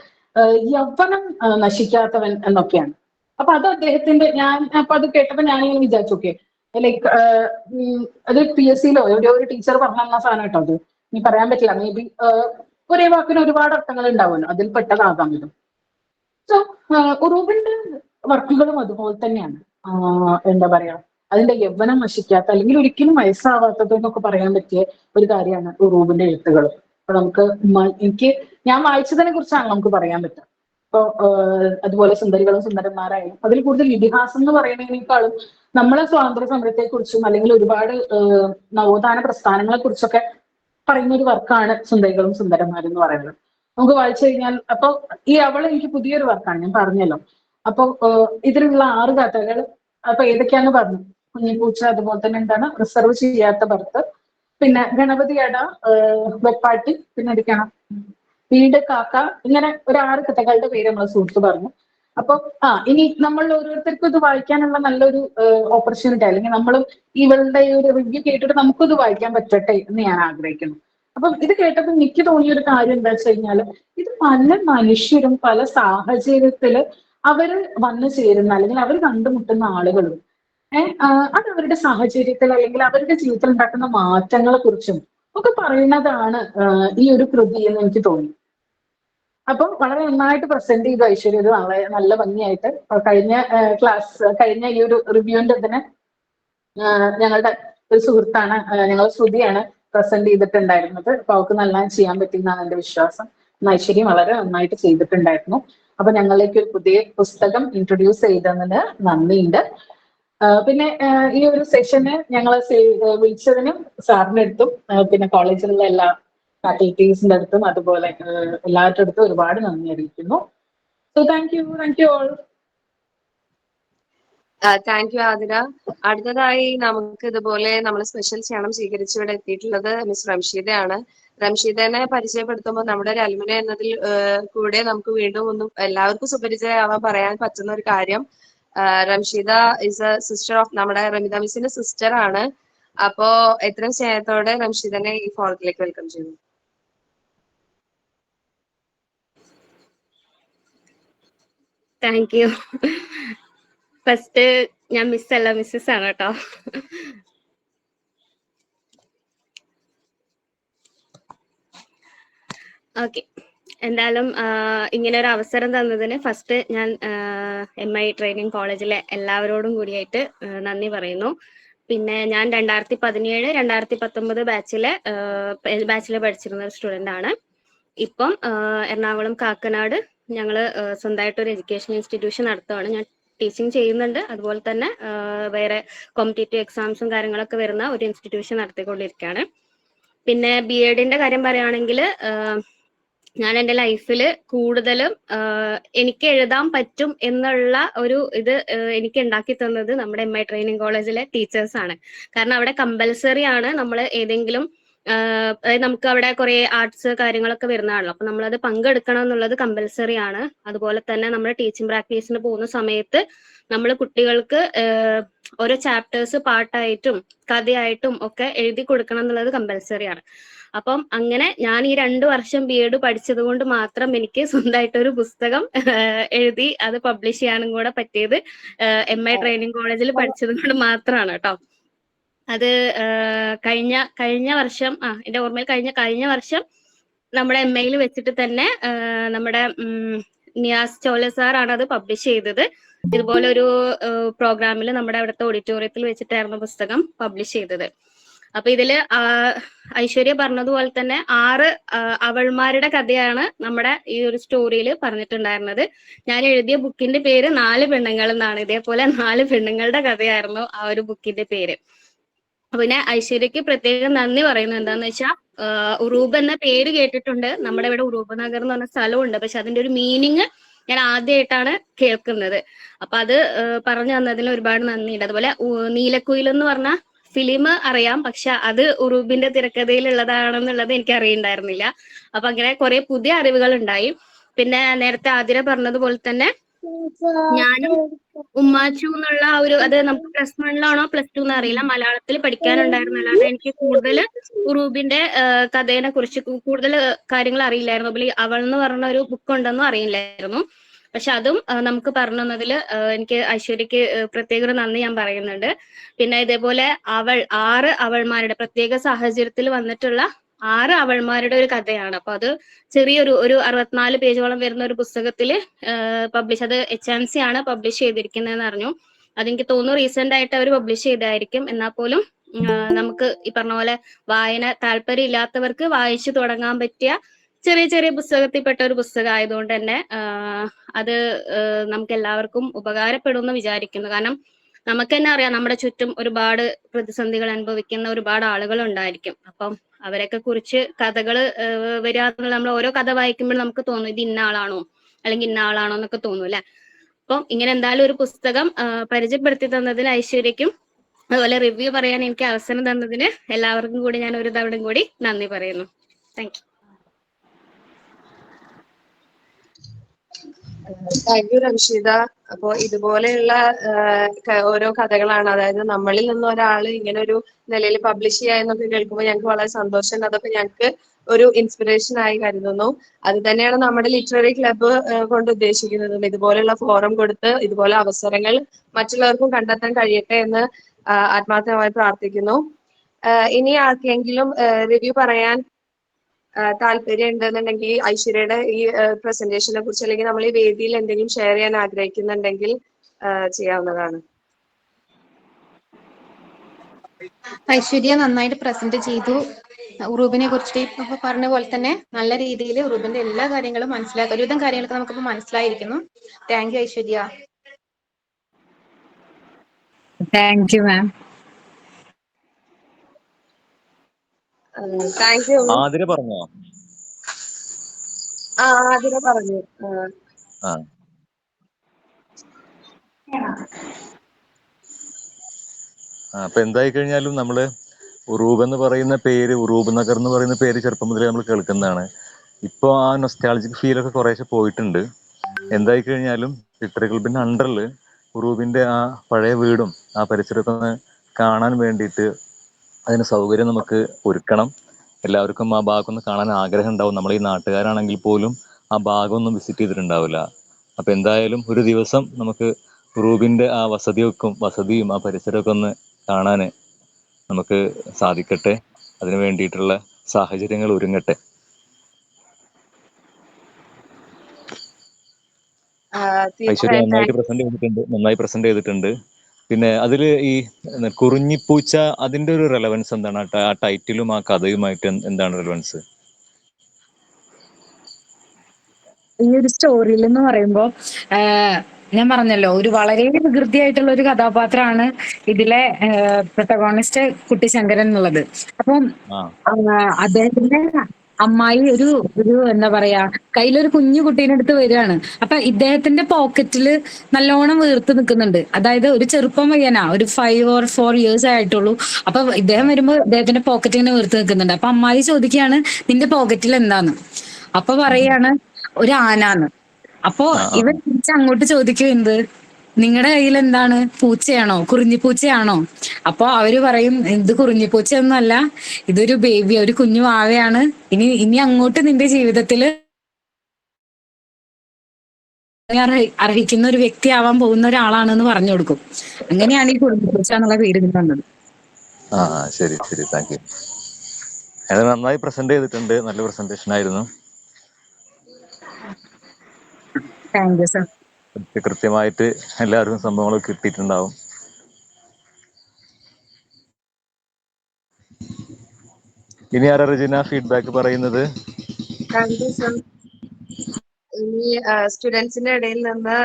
യൗവനം നശിക്കാത്തവൻ എന്നൊക്കെയാണ്. അപ്പൊ അത് അദ്ദേഹത്തിന്റെ, ഞാൻ അപ്പൊ അത് കേട്ടപ്പോ ഞാനിങ്ങനെ വിചാരിച്ചു, ഓക്കെ ലൈക്ക് അത് PSCയിലോ എവിടെയോ ഒരു ടീച്ചർ പറഞ്ഞു തന്ന സാധനം കേട്ടോ. അത് ഇനി പറയാൻ പറ്റില്ല, മേ ബി ഒരേ വാക്കിന് ഒരുപാട് അർത്ഥങ്ങൾ ഉണ്ടാവുമല്ലോ, അതിൽ പെട്ടതാകാം ഇത്. സോ ഉറൂബിന്റെ വർക്കുകളും അതുപോലെ തന്നെയാണ്. എന്താ പറയാ, അതിന്റെ യൗവനം നശിക്കാത്ത അല്ലെങ്കിൽ ഒരിക്കലും വയസ്സാവാത്തത് എന്നൊക്കെ പറയാൻ പറ്റിയ ഒരു കാര്യമാണ് ഉറൂബിന്റെ എഴുത്തുകൾ. അപ്പൊ നമുക്ക് ഞാൻ വായിച്ചതിനെ കുറിച്ചാണ് നമുക്ക് പറയാൻ പറ്റുക. ഇപ്പൊ അതുപോലെ സുന്ദരികളും സുന്ദരന്മാരായാലും അതിൽ കൂടുതൽ ഇതിഹാസം എന്ന് പറയുന്നതിനേക്കാളും നമ്മളെ സ്വാതന്ത്ര്യ സമരത്തെ കുറിച്ചും അല്ലെങ്കിൽ ഒരുപാട് നവോത്ഥാന പ്രസ്ഥാനങ്ങളെ കുറിച്ചൊക്കെ പറയുന്ന ഒരു വർക്കാണ് സുന്ദരികളും സുന്ദരന്മാരും എന്ന് പറയുന്നത്. നമുക്ക് വായിച്ചു കഴിഞ്ഞാൽ അപ്പൊ ഈ അവൾ എനിക്ക് പുതിയൊരു വർക്കാണ്, ഞാൻ പറഞ്ഞല്ലോ. അപ്പൊ ഇതിലുള്ള 6 കഥകൾ അപ്പൊ ഏതൊക്കെയാന്ന് പറഞ്ഞു. കുഞ്ഞിപ്പൂച്ച, അതുപോലെ തന്നെ എന്താണ് റിസർവ് ചെയ്യാത്ത ബർത്ത്, പിന്നെ ഗണപതിയട, വെപ്പാട്ടി, പിന്നെ എടുക്കണം വീട്, കാക്ക, ഇങ്ങനെ ഒരു 6 കഥകളുടെ പേര് നമ്മൾ സുഹൃത്ത് പറഞ്ഞു. അപ്പൊ ഇനി നമ്മൾ ഓരോരുത്തർക്കും ഇത് വായിക്കാനുള്ള നല്ലൊരു ഓപ്പർച്യൂണിറ്റി, അല്ലെങ്കിൽ നമ്മളും ഇവളുടെ ഒരു റിവ്യൂ കേട്ടിട്ട് നമുക്കും ഇത് വായിക്കാൻ പറ്റട്ടെ എന്ന് ഞാൻ ആഗ്രഹിക്കുന്നു. അപ്പം ഇത് കേട്ടപ്പോൾ എനിക്ക് തോന്നിയ ഒരു കാര്യം എന്താ വെച്ച് കഴിഞ്ഞാൽ, ഇത് പല മനുഷ്യരും പല സാഹചര്യത്തില് അവര് വന്നു ചേരുന്ന അല്ലെങ്കിൽ അവർ കണ്ടുമുട്ടുന്ന ആളുകളും അത് അവരുടെ സാഹചര്യത്തിൽ അല്ലെങ്കിൽ അവരുടെ ജീവിതത്തിൽ ഉണ്ടാക്കുന്ന മാറ്റങ്ങളെ കുറിച്ചും ഒക്കെ പറയുന്നതാണ് ഈ ഒരു കൃതി എന്ന് എനിക്ക് തോന്നി. അപ്പം വളരെ നന്നായിട്ട് പ്രസന്റ് ചെയ്തു ഐശ്വര്യ, ഒരു വളരെ നല്ല ഭംഗിയായിട്ട്. കഴിഞ്ഞ ഈ ഒരു റിവ്യൂവിന്റെ ഇതിന് ഞങ്ങളുടെ ഒരു സുഹൃത്താണ്, ഞങ്ങളുടെ ശ്രുതിയാണ് പ്രസന്റ് ചെയ്തിട്ടുണ്ടായിരുന്നത്. അപ്പൊ അവർക്ക് നല്ല ചെയ്യാൻ പറ്റിയെന്നാണ് എന്റെ വിശ്വാസം. ഐശ്വര്യം വളരെ നന്നായിട്ട് ചെയ്തിട്ടുണ്ടായിരുന്നു. അപ്പൊ ഞങ്ങളിലേക്ക് ഒരു പുതിയ പുസ്തകം ഇൻട്രൊഡ്യൂസ് ചെയ്തതിന് നന്ദിയുണ്ട്. പിന്നെ ഈ ഒരു സെഷന് ഞങ്ങളെ വിളിച്ചതിനും സാറിന്റെ അടുത്തും പിന്നെ കോളേജിലുള്ള എല്ലാ ഫാക്കൽറ്റീസിന്റെ അടുത്തും അതുപോലെ എല്ലാവരുടെ അടുത്തും ഒരുപാട് നന്ദി അറിയിക്കുന്നു. So thank you all. Thank you Athira. അടുത്തതായി നമുക്ക് ഇതുപോലെ നമ്മൾ സ്പെഷ്യൽ ക്ഷണം സ്വീകരിച്ച് ഇവിടെ എത്തിയിട്ടുള്ളത് മിസ് റംഷീദയാണ്. റംഷീദനെ പരിചയപ്പെടുത്തുമ്പോൾ നമ്മുടെ ഒരു അലുമിന എന്നതിൽ കൂടെ നമുക്ക് വീണ്ടും ഒന്നും എല്ലാവർക്കും സുപരിചയമാവാൻ പറയാൻ പറ്റുന്ന ഒരു കാര്യം, Ramsheeda is A sister of നമ്മുടെ റമിത മിസ്സിന്റെ സിസ്റ്റർ ആണ്. അപ്പോ എത്രയും സ്നേഹത്തോടെ റംഷീദനെ ഈ ഫോറത്തിലേക്ക് വെൽക്കം ചെയ്യുന്നു. Thank you. ഫസ്റ്റ് ഞാൻ മിസ് അല്ല മിസ്സസ് ആണ് കേട്ടോ. ഓക്കെ, എന്തായാലും ഇങ്ങനെ ഒരു അവസരം തന്നതിന് ഫസ്റ്റ് ഞാൻ MI ട്രെയിനിങ് കോളേജിലെ എല്ലാവരോടും കൂടിയായിട്ട് നന്ദി പറയുന്നു. പിന്നെ ഞാൻ 2017, 2019 ബാച്ചില് പഠിച്ചിരുന്ന ഒരു സ്റ്റുഡൻ്റ് ആണ്. ഇപ്പം എറണാകുളം കാക്കനാട് ഞങ്ങൾ സ്വന്തമായിട്ടൊരു എഡ്യൂക്കേഷൻ ഇൻസ്റ്റിറ്റ്യൂഷൻ നടത്തുകയാണ്. ഞാൻ ടീച്ചിങ് ചെയ്യുന്നുണ്ട്, അതുപോലെ തന്നെ വേറെ കോമ്പറ്റേറ്റീവ് എക്സാംസും കാര്യങ്ങളൊക്കെ വരുന്ന ഒരു ഇൻസ്റ്റിറ്റ്യൂഷൻ നടത്തിക്കൊണ്ടിരിക്കുകയാണ്. പിന്നെ BEdന്റെ കാര്യം പറയുകയാണെങ്കിൽ ഞാൻ എൻ്റെ ലൈഫിൽ കൂടുതലും എനിക്ക് എഴുതാൻ പറ്റും എന്നുള്ള ഒരു ഇത് എനിക്ക് ഉണ്ടാക്കി തന്നത് നമ്മുടെ MI ട്രെയിനിങ് കോളേജിലെ ടീച്ചേഴ്സാണ്. കാരണം അവിടെ കമ്പൽസറി ആണ് നമ്മൾ ഏതെങ്കിലും അതായത് നമുക്ക് അവിടെ കുറെ ആർട്സ് കാര്യങ്ങളൊക്കെ വരുന്നതാണല്ലോ, അപ്പൊ നമ്മളത് പങ്കെടുക്കണം എന്നുള്ളത് കമ്പൽസറി ആണ്. അതുപോലെ തന്നെ നമ്മൾ ടീച്ചിങ് പ്രാക്ടീസിന് പോകുന്ന സമയത്ത് നമ്മൾ കുട്ടികൾക്ക് ഓരോ ചാപ്റ്റേഴ്സ് പാട്ടായിട്ടും കഥയായിട്ടും ഒക്കെ എഴുതി കൊടുക്കണം എന്നുള്ളത് കമ്പൽസറി ആണ്. അപ്പം അങ്ങനെ ഞാൻ ഈ 2 വർഷം BEd പഠിച്ചത് കൊണ്ട് മാത്രം എനിക്ക് സ്വന്തമായിട്ടൊരു പുസ്തകം എഴുതി അത് പബ്ലിഷ് ചെയ്യാനും കൂടെ പറ്റിയത് MI ട്രെയിനിങ് കോളേജിൽ പഠിച്ചത് കൊണ്ട് മാത്രമാണ് കേട്ടോ. അത് കഴിഞ്ഞ വർഷം എന്റെ ഓർമ്മയിൽ കഴിഞ്ഞ വർഷം നമ്മുടെ MIയിൽ വെച്ചിട്ട് തന്നെ നമ്മുടെ നിയാസ് ചോല സാറാണ് അത് പബ്ലിഷ് ചെയ്തത്. ഇതുപോലെ ഒരു പ്രോഗ്രാമിൽ നമ്മുടെ അവിടുത്തെ ഓഡിറ്റോറിയത്തിൽ വെച്ചിട്ടായിരുന്നു പുസ്തകം പബ്ലിഷ് ചെയ്തത്. അപ്പൊ ഇതില് ഐശ്വര്യ പറഞ്ഞതുപോലെ തന്നെ 6 അവൾമാരുടെ കഥയാണ് നമ്മുടെ ഈ ഒരു സ്റ്റോറിയിൽ പറഞ്ഞിട്ടുണ്ടായിരുന്നത്. ഞാൻ എഴുതിയ ബുക്കിന്റെ പേര് 4 പെണ്ണുങ്ങൾ എന്നാണ്. ഇതേപോലെ 4 പെണ്ണുങ്ങളുടെ കഥയായിരുന്നു ആ ഒരു ബുക്കിന്റെ പേര്. പിന്നെ ഐശ്വര്യക്ക് പ്രത്യേകം നന്ദി പറയുന്നത് എന്താന്ന് വെച്ചാൽ ഉറൂബ് എന്ന പേര് കേട്ടിട്ടുണ്ട്, നമ്മുടെ ഇവിടെ ഉറൂബ് നഗർ എന്ന് പറഞ്ഞ സ്ഥലമുണ്ട്, പക്ഷെ അതിന്റെ ഒരു മീനിങ് ഞാൻ ആദ്യമായിട്ടാണ് കേൾക്കുന്നത്. അപ്പൊ അത് പറഞ്ഞു തന്നതിന് ഒരുപാട് നന്ദിയുണ്ട്. അതുപോലെ നീലക്കുയിൽ എന്ന് പറഞ്ഞ ഫിലിം അറിയാം, പക്ഷെ അത് ഉറൂബിന്റെ തിരക്കഥയിലുള്ളതാണെന്നുള്ളത് എനിക്ക് അറിയണ്ടായിരുന്നില്ല. അപ്പൊ അങ്ങനെ കുറെ പുതിയ അറിവുകൾ ഉണ്ടായി. പിന്നെ നേരത്തെ ആതിര പറഞ്ഞതുപോലെ തന്നെ ഞാനും ഉമ്മാച്ചു എന്നുള്ള ഒരു അത് നമുക്ക് +1 +2 എന്ന് അറിയില്ല, മലയാളത്തിൽ പഠിക്കാനുണ്ടായിരുന്നല്ലാണ്ട് എനിക്ക് കൂടുതൽ ഉറൂബിന്റെ കഥയെ കുറിച്ച് കൂടുതൽ കാര്യങ്ങൾ അറിയില്ലായിരുന്നു. അതുപോലെ അവൾ എന്ന് പറഞ്ഞ ഒരു ബുക്ക് ഉണ്ടെന്നും അറിയില്ലായിരുന്നു. പക്ഷെ അതും നമുക്ക് പറഞ്ഞു തന്നതിൽ എനിക്ക് ഐശ്വര്യക്ക് പ്രത്യേക ഒരു നന്ദി ഞാൻ പറയുന്നുണ്ട്. പിന്നെ ഇതേപോലെ 6 അവൾമാരുടെ പ്രത്യേക സാഹചര്യത്തിൽ വന്നിട്ടുള്ള 6 അവൾമാരുടെ ഒരു കഥയാണ്. അപ്പൊ അത് ചെറിയൊരു 64 പേജോളം വരുന്ന ഒരു പുസ്തകത്തിൽ പബ്ലിഷ്, അത് HMC ആണ് പബ്ലിഷ് ചെയ്തിരിക്കുന്നതെന്ന് അറിഞ്ഞു. അതെനിക്ക് തോന്നുന്നു റീസെന്റ് ആയിട്ട് അവർ പബ്ലിഷ് ചെയ്തായിരിക്കും. എന്നാൽ പോലും നമുക്ക് ഈ പറഞ്ഞ പോലെ വായന താല്പര്യം ഇല്ലാത്തവർക്ക് വായിച്ചു തുടങ്ങാൻ പറ്റിയ ചെറിയ ചെറിയ പുസ്തകത്തിൽപ്പെട്ട ഒരു പുസ്തകം ആയതുകൊണ്ട് തന്നെ അത് നമുക്ക് എല്ലാവർക്കും ഉപകാരപ്പെടുമെന്ന് വിചാരിക്കുന്നു. കാരണം നമുക്ക് തന്നെ അറിയാം, നമ്മുടെ ചുറ്റും ഒരുപാട് പ്രതിസന്ധികൾ അനുഭവിക്കുന്ന ഒരുപാട് ആളുകൾ ഉണ്ടായിരിക്കും. അപ്പം അവരൊക്കെ കുറിച്ച് കഥകൾ വരിക എന്നുള്ള, നമ്മൾ ഓരോ കഥ വായിക്കുമ്പോൾ നമുക്ക് തോന്നും ഇത് ഇന്ന ആളാണോ അല്ലെങ്കിൽ ഇന്ന ആളാണോ എന്നൊക്കെ തോന്നും അല്ലെ. അപ്പം ഇങ്ങനെ എന്തായാലും ഒരു പുസ്തകം പരിചയപ്പെടുത്തി തന്നതിന് ഐശ്വര്യക്കും അതുപോലെ റിവ്യൂ പറയാൻ എനിക്ക് അവസരം തന്നതിന് എല്ലാവർക്കും കൂടി ഞാൻ ഒരു തവണ കൂടി നന്ദി പറയുന്നു. Thank you. Thank you Ramsheeda. അപ്പോൾ ഇതുപോലെയുള്ള ഓരോ കഥകളാണ്, അതായത് നമ്മളിൽ നിന്ന് ഒരാൾ ഇങ്ങനെ ഒരു നിലയിൽ പബ്ലിഷ് ചെയ്യുക എന്നൊക്കെ കേൾക്കുമ്പോൾ ഞങ്ങൾക്ക് വളരെ സന്തോഷമുണ്ട്. അതൊക്കെ ഞങ്ങൾക്ക് ഒരു ഇൻസ്പിറേഷൻ ആയി കരുതുന്നു. അത് തന്നെയാണ് നമ്മുടെ ലിറ്റററി ക്ലബ്ബ് കൊണ്ട് ഉദ്ദേശിക്കുന്നത്. ഇതുപോലെയുള്ള ഫോറം കൊടുത്ത് ഇതുപോലെ അവസരങ്ങൾ മറ്റുള്ളവർക്കും കണ്ടെത്താൻ കഴിയട്ടെ എന്ന് ആത്മാർത്ഥമായി പ്രാർത്ഥിക്കുന്നു. ഇനി ആർക്കെങ്കിലും റിവ്യൂ പറയാൻ താല്പര്യം ഉണ്ടെന്നുണ്ടെങ്കിൽ ഐശ്വര്യയുടെ ഈ പ്രസന്റേഷനെ കുറിച്ച് അല്ലെങ്കിൽ നമ്മൾ ഈ വേദിയിൽ എന്തെങ്കിലും ഷെയർ ചെയ്യാൻ ആഗ്രഹിക്കുന്നുണ്ടെങ്കിൽ ചെയ്യാവുന്നതാണ്. ഐശ്വര്യ നന്നായിട്ട് പ്രസന്റ് ചെയ്തു. ഉറൂബിനെ കുറിച്ച് ഇപ്പൊ പറഞ്ഞ പോലെ തന്നെ നല്ല രീതിയിൽ ഉറൂബിന്റെ എല്ലാ കാര്യങ്ങളും മനസ്സിലാക്കി, ഒരുവിധം കാര്യങ്ങളൊക്കെ നമുക്കിപ്പോ മനസ്സിലായിരിക്കുന്നു. Thank you Aishwarya. Thank you ma'am. Thank you. Athira പറഞ്ഞോ? ആതിര പറഞ്ഞു. അപ്പൊ എന്തായി കഴിഞ്ഞാലും നമ്മള് ഉറൂബ് എന്ന് പറയുന്ന പേര്, ഉറൂബ് നഗർ എന്ന് പറയുന്ന പേര് ചെറുപ്പം മുതലേ നമ്മൾ കേൾക്കുന്നതാണ്. ഇപ്പോൾ ആ നൊസ്റ്റാൾജിക് ഫീലൊക്കെ കുറേശ്ശെ പോയിട്ടുണ്ട്. എന്തായി കഴിഞ്ഞാലും ലിറ്റററി ക്ലബിന്റെ അണ്ടറിൽ ഉറൂബിന്റെ ആ പഴയ വീടും ആ പരിസരമൊക്കെ ഒന്ന് കാണാൻ വേണ്ടിയിട്ട് അതിന് സൗകര്യം നമുക്ക് ഒരുക്കണം. എല്ലാവർക്കും ആ ഭാഗം ഒന്ന് കാണാൻ ആഗ്രഹം ഉണ്ടാവും. നമ്മൾ ഈ നാട്ടുകാരാണെങ്കിൽ പോലും ആ ഭാഗം ഒന്നും വിസിറ്റ് ചെയ്തിട്ടുണ്ടാവില്ല. അപ്പൊ എന്തായാലും ഒരു ദിവസം നമുക്ക് ഉറൂബിന്റെ ആ വസതിയും ആ പരിസരമൊക്കെ ഒന്ന് കാണാൻ നമുക്ക് സാധിക്കട്ടെ. അതിനു വേണ്ടിയിട്ടുള്ള സാഹചര്യങ്ങൾ ഒരുങ്ങട്ടെ. ഐശ്വര്യ നന്നായി പ്രസന്റ് ചെയ്തിട്ടുണ്ട്. പിന്നെ അതില് ഈ കുറിഞ്ഞിപ്പൂച്ച, അതിന്റെ ഒരു റെലവൻസ് എന്താണ്? ആ ടൈറ്റിലും ആ കഥയുമായിട്ട് എന്താണ് റെലവൻസ്? ഈ ഒരു സ്റ്റോറിയിൽ എന്ന് പറയുമ്പോ ഞാൻ പറഞ്ഞല്ലോ, ഒരു വളരെ വികൃതിയായിട്ടുള്ള ഒരു കഥാപാത്രമാണ് ഇതിലെ പ്രൊട്ടഗോണിസ്റ്റ് കുട്ടിശങ്കരൻ എന്നുള്ളത്. അപ്പം അദ്ദേഹത്തിന്റെ അമ്മായി ഒരു എന്താ പറയാ, കയ്യിലൊരു കുഞ്ഞു കുട്ടീനെ എടുത്ത് വരികയാണ്. അപ്പൊ ഇദ്ദേഹത്തിന്റെ പോക്കറ്റില് നല്ലോണം വീർത്ത് നിൽക്കുന്നുണ്ട്. അതായത് ഒരു ചെറുപ്പം പയ്യനാ, ഒരു 5 or 4 years ആയിട്ടുള്ളൂ. അപ്പൊ ഇദ്ദേഹം വരുമ്പോ ഇദ്ദേഹത്തിന്റെ പോക്കറ്റ് ഇങ്ങനെ വീർത്ത് നിൽക്കുന്നുണ്ട്. അപ്പൊ അമ്മായി ചോദിക്കുകയാണ്, നിന്റെ പോക്കറ്റിൽ എന്താന്ന്? അപ്പൊ പറയാണ് ഒരു ആനാന്ന്. അപ്പോ ഇവർ തിരിച്ച് അങ്ങോട്ട് ചോദിക്കും, എന്ത്, നിങ്ങളുടെ കയ്യിൽ എന്താണ്? പൂച്ചയാണോ? കുറിഞ്ഞിപ്പൂച്ചയാണോ? അപ്പൊ അവര് പറയും, ഇത് കുറിഞ്ഞിപ്പൂച്ചയൊന്നുമല്ല, ഇതൊരു ബേബി, ഒരു കുഞ്ഞു വാവയാണ്. ഇനി അങ്ങോട്ട് നിന്റെ ജീവിതത്തില് അർഹിക്കുന്ന ഒരു വ്യക്തിയാവാൻ പോകുന്ന ഒരാളാണെന്ന് പറഞ്ഞു കൊടുക്കും. അങ്ങനെയാണ് ഈ കുറിഞ്ഞിപ്പൂച്ച എന്നുള്ള പേര് വന്നത്. ശരി ശരി, താങ്ക് യു. അത് നന്നായി പ്രസന്റ് ചെയ്തിട്ടുണ്ട്. നല്ല പ്രസന്റേഷൻ ആയിരുന്നു. Thank you sir. കൃത്യമായിട്ട് എല്ലാവർക്കും സംഭവങ്ങൾ കിട്ടിയിട്ടുണ്ടാവും. ഇനി ആരാ റെജിന ഫീഡ്ബാക്ക് പറയുന്നത്? Thank you sir. ഇനി സ്റ്റുഡൻസിന്റെ ഇടയിൽ നിന്ന്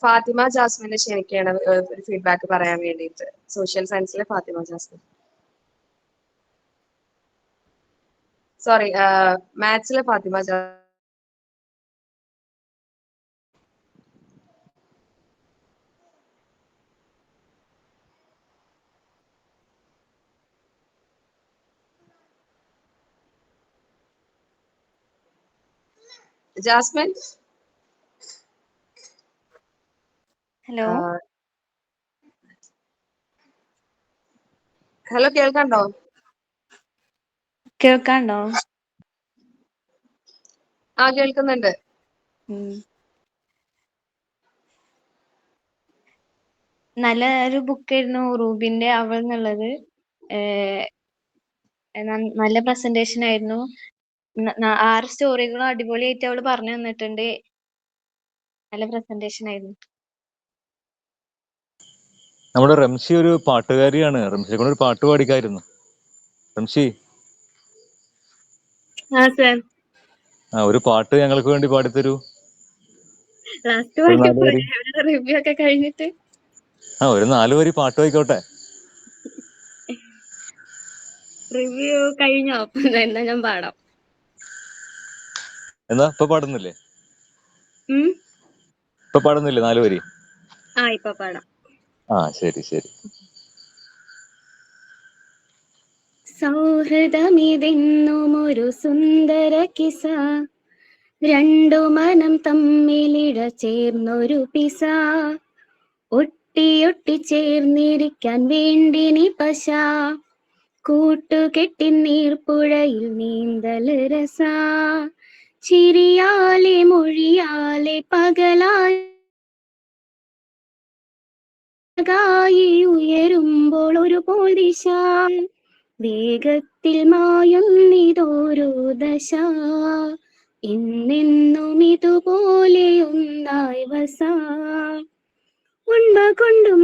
ഫാത്തിമ ജാസ്മിനെ ക്ഷണിക്കുകയാണ് ഒരു ഫീഡ്ബാക്ക് പറയാൻ വേണ്ടിയിട്ട്. സോഷ്യൽ സയൻസിലെ ഫാത്തിമ ജാസ്മിൻ, സോറി മാത്സിലെ ഫാത്തിമ ജാസ്മിൻ. ഹലോ ഹലോ, കേൾക്കണ്ടോ? കേൾക്കാണ്ടോ? കേൾക്കുന്നുണ്ട്. നല്ല ഒരു ബുക്കായിരുന്നു റൂബിന്റെ അവൾ എന്നുള്ളത്. നല്ല പ്രസന്റേഷൻ ആയിരുന്നു. 6 സ്റ്റോറികളും അടിപൊളിയായിട്ട് അവള് പറഞ്ഞു തന്നിട്ടുണ്ട്. നല്ല പ്രസന്റേഷൻ ആയിരുന്നു. നമ്മുടെ റംഷി ഒരു പാട്ടുകാരിയാണ്. റംഷിയെ കൊണ്ട് ഒരു പാട്ട് പാടിക്കായിരുന്നു. റംഷി, ആ സർ, ഒരു പാട്ട് ഞങ്ങൾക്ക് വേണ്ടി പാടിത്തരൂ. ലാസ്റ്റ് ഒരു പാടി 4 വരി. പോരെ റിവ്യൂ ഒക്കെ കഴിഞ്ഞിട്ട്. ഒരു 4 വരി പാട്ട് ആയിക്കോട്ടെ. റിവ്യൂ കഴിഞ്ഞോ? എന്നാ ഞാൻ പാടാം. എന്നാ ഇപ്പൊ പാടുന്നില്ലേ? ഉം ഇപ്പൊ പാടുന്നില്ലേ 4 വരി? ഇപ്പൊ പാടാം. ശരി ശരി. സൗഹൃദമിതെന്നും ഒരു സുന്ദര കിസ, രണ്ടു മനം തമ്മിലിട ചേർന്നൊരു പിസ, ഒട്ടിയൊട്ടി ചേർന്നിരിക്കാൻ വേണ്ടിനി പശ, കൂട്ടുകെട്ടി നീർപ്പുഴയിൽ നീന്തൽ രസ, ചിരിയാലെ മൊഴിയാലെ പകലായി ഉയരുമ്പോൾ ഒരു പോൽ ദിശ, വേഗത്തിൽ മായുന്നിതോരോ ദശ, എന്നെന്നും ഇതുപോലെ ഒന്നായി വസ, ഉണ്മ കൊണ്ടും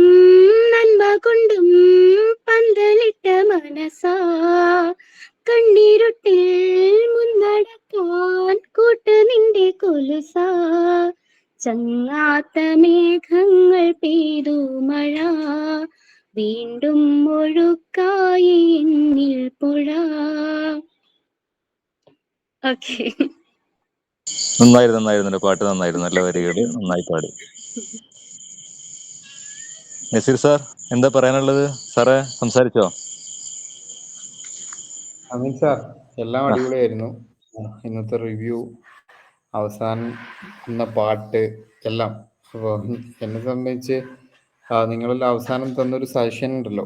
നന്മ കൊണ്ടും പന്തലിട്ട മനസാ, കണ്ണീരുട്ടിൽ മുന്നടക്കാൻ കൂട്ട് നിന്റെ കൊലുസ, ചങ്ങാത്ത മേഘങ്ങൾ പെയ്തു മഴ, വീണ്ടും ഒഴുക്കായി എന്നിൽ പുഴ. ഓക്കെ, നന്നായിരുന്നു പാട്ട്, നന്നായിരുന്നു. നല്ല വരികള്, നന്നായി പാടി. നസീർ സാർ, എന്താ പറയാനുള്ളത്? സാറേ സംസാരിച്ചോ? അമീൻ സാർ, എല്ലാം അടിപൊളിയായിരുന്നു. ഇന്നത്തെ റിവ്യൂ, അവസാനം പാട്ട് എല്ലാം. അപ്പോൾ എന്നെ സംബന്ധിച്ച് നിങ്ങളിൽ അവസാനം തന്നൊരു സജഷൻ ഉണ്ടല്ലോ,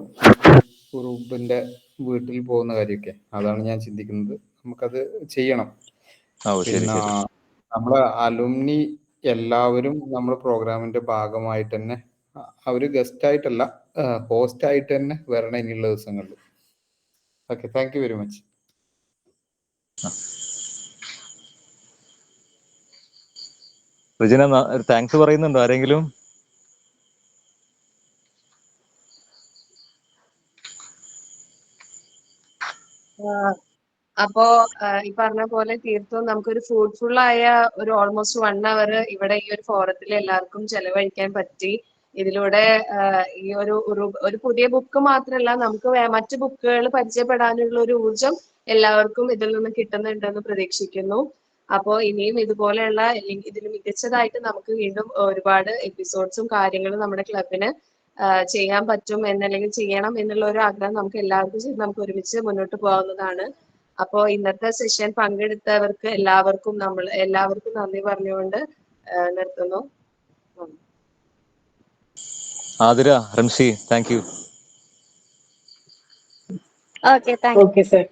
ഉറൂബിന്റെ വീട്ടിൽ പോകുന്ന കാര്യമൊക്കെ, അതാണ് ഞാൻ ചിന്തിക്കുന്നത്. നമുക്കത് ചെയ്യണം. പിന്നെ നമ്മളെ അലുമിനി എല്ലാവരും നമ്മുടെ പ്രോഗ്രാമിന്റെ ഭാഗമായിട്ട് തന്നെ, അവര് ഗസ്റ്റ് ആയിട്ടല്ല, ഹോസ്റ്റ് ആയിട്ട് തന്നെ വരണം ഇനിയുള്ള ദിവസങ്ങളിൽ. Okay, thank you very much. Rijina, thanks പറയുന്നുണ്ടോ ആരെങ്കിലും? അപ്പോ ഈ പറഞ്ഞ പോലെ തീർത്തും നമുക്കൊരു ഫ്രൂട്ട്ഫുൾ ആയ ഒരു ഓൾമോസ്റ്റ് 1 hour ഇവിടെ ഈ ഒരു ഫോറത്തിൽ എല്ലാവർക്കും ചെലവഴിക്കാൻ പറ്റി. ഇതിലൂടെ ഈ ഒരു പുതിയ ബുക്ക് മാത്രമല്ല, നമുക്ക് മറ്റു ബുക്കുകൾ പരിചയപ്പെടാനുള്ള ഒരു ഊർജം എല്ലാവർക്കും ഇതിൽ നിന്ന് കിട്ടുന്നുണ്ടെന്ന് പ്രതീക്ഷിക്കുന്നു. അപ്പോൾ ഇനിയും ഇതുപോലെയുള്ള ഇതിൽ മികച്ചതായിട്ട് നമുക്ക് വീണ്ടും ഒരുപാട് എപ്പിസോഡ്സും കാര്യങ്ങളും നമ്മുടെ ക്ലബിന് ചെയ്യാൻ പറ്റും എന്നല്ലെങ്കിൽ ചെയ്യണം എന്നുള്ള ഒരു ആഗ്രഹം നമുക്ക് എല്ലാവർക്കും നമുക്ക് ഒരുമിച്ച് മുന്നോട്ട് പോകാവുന്നതാണ്. അപ്പോൾ ഇന്നത്തെ സെഷൻ പങ്കെടുത്തവർക്ക് എല്ലാവർക്കും നന്ദി പറഞ്ഞുകൊണ്ട് നിർത്തുന്നു. Athira, Ramshi, thank you. Okay, thank you. Okay sir.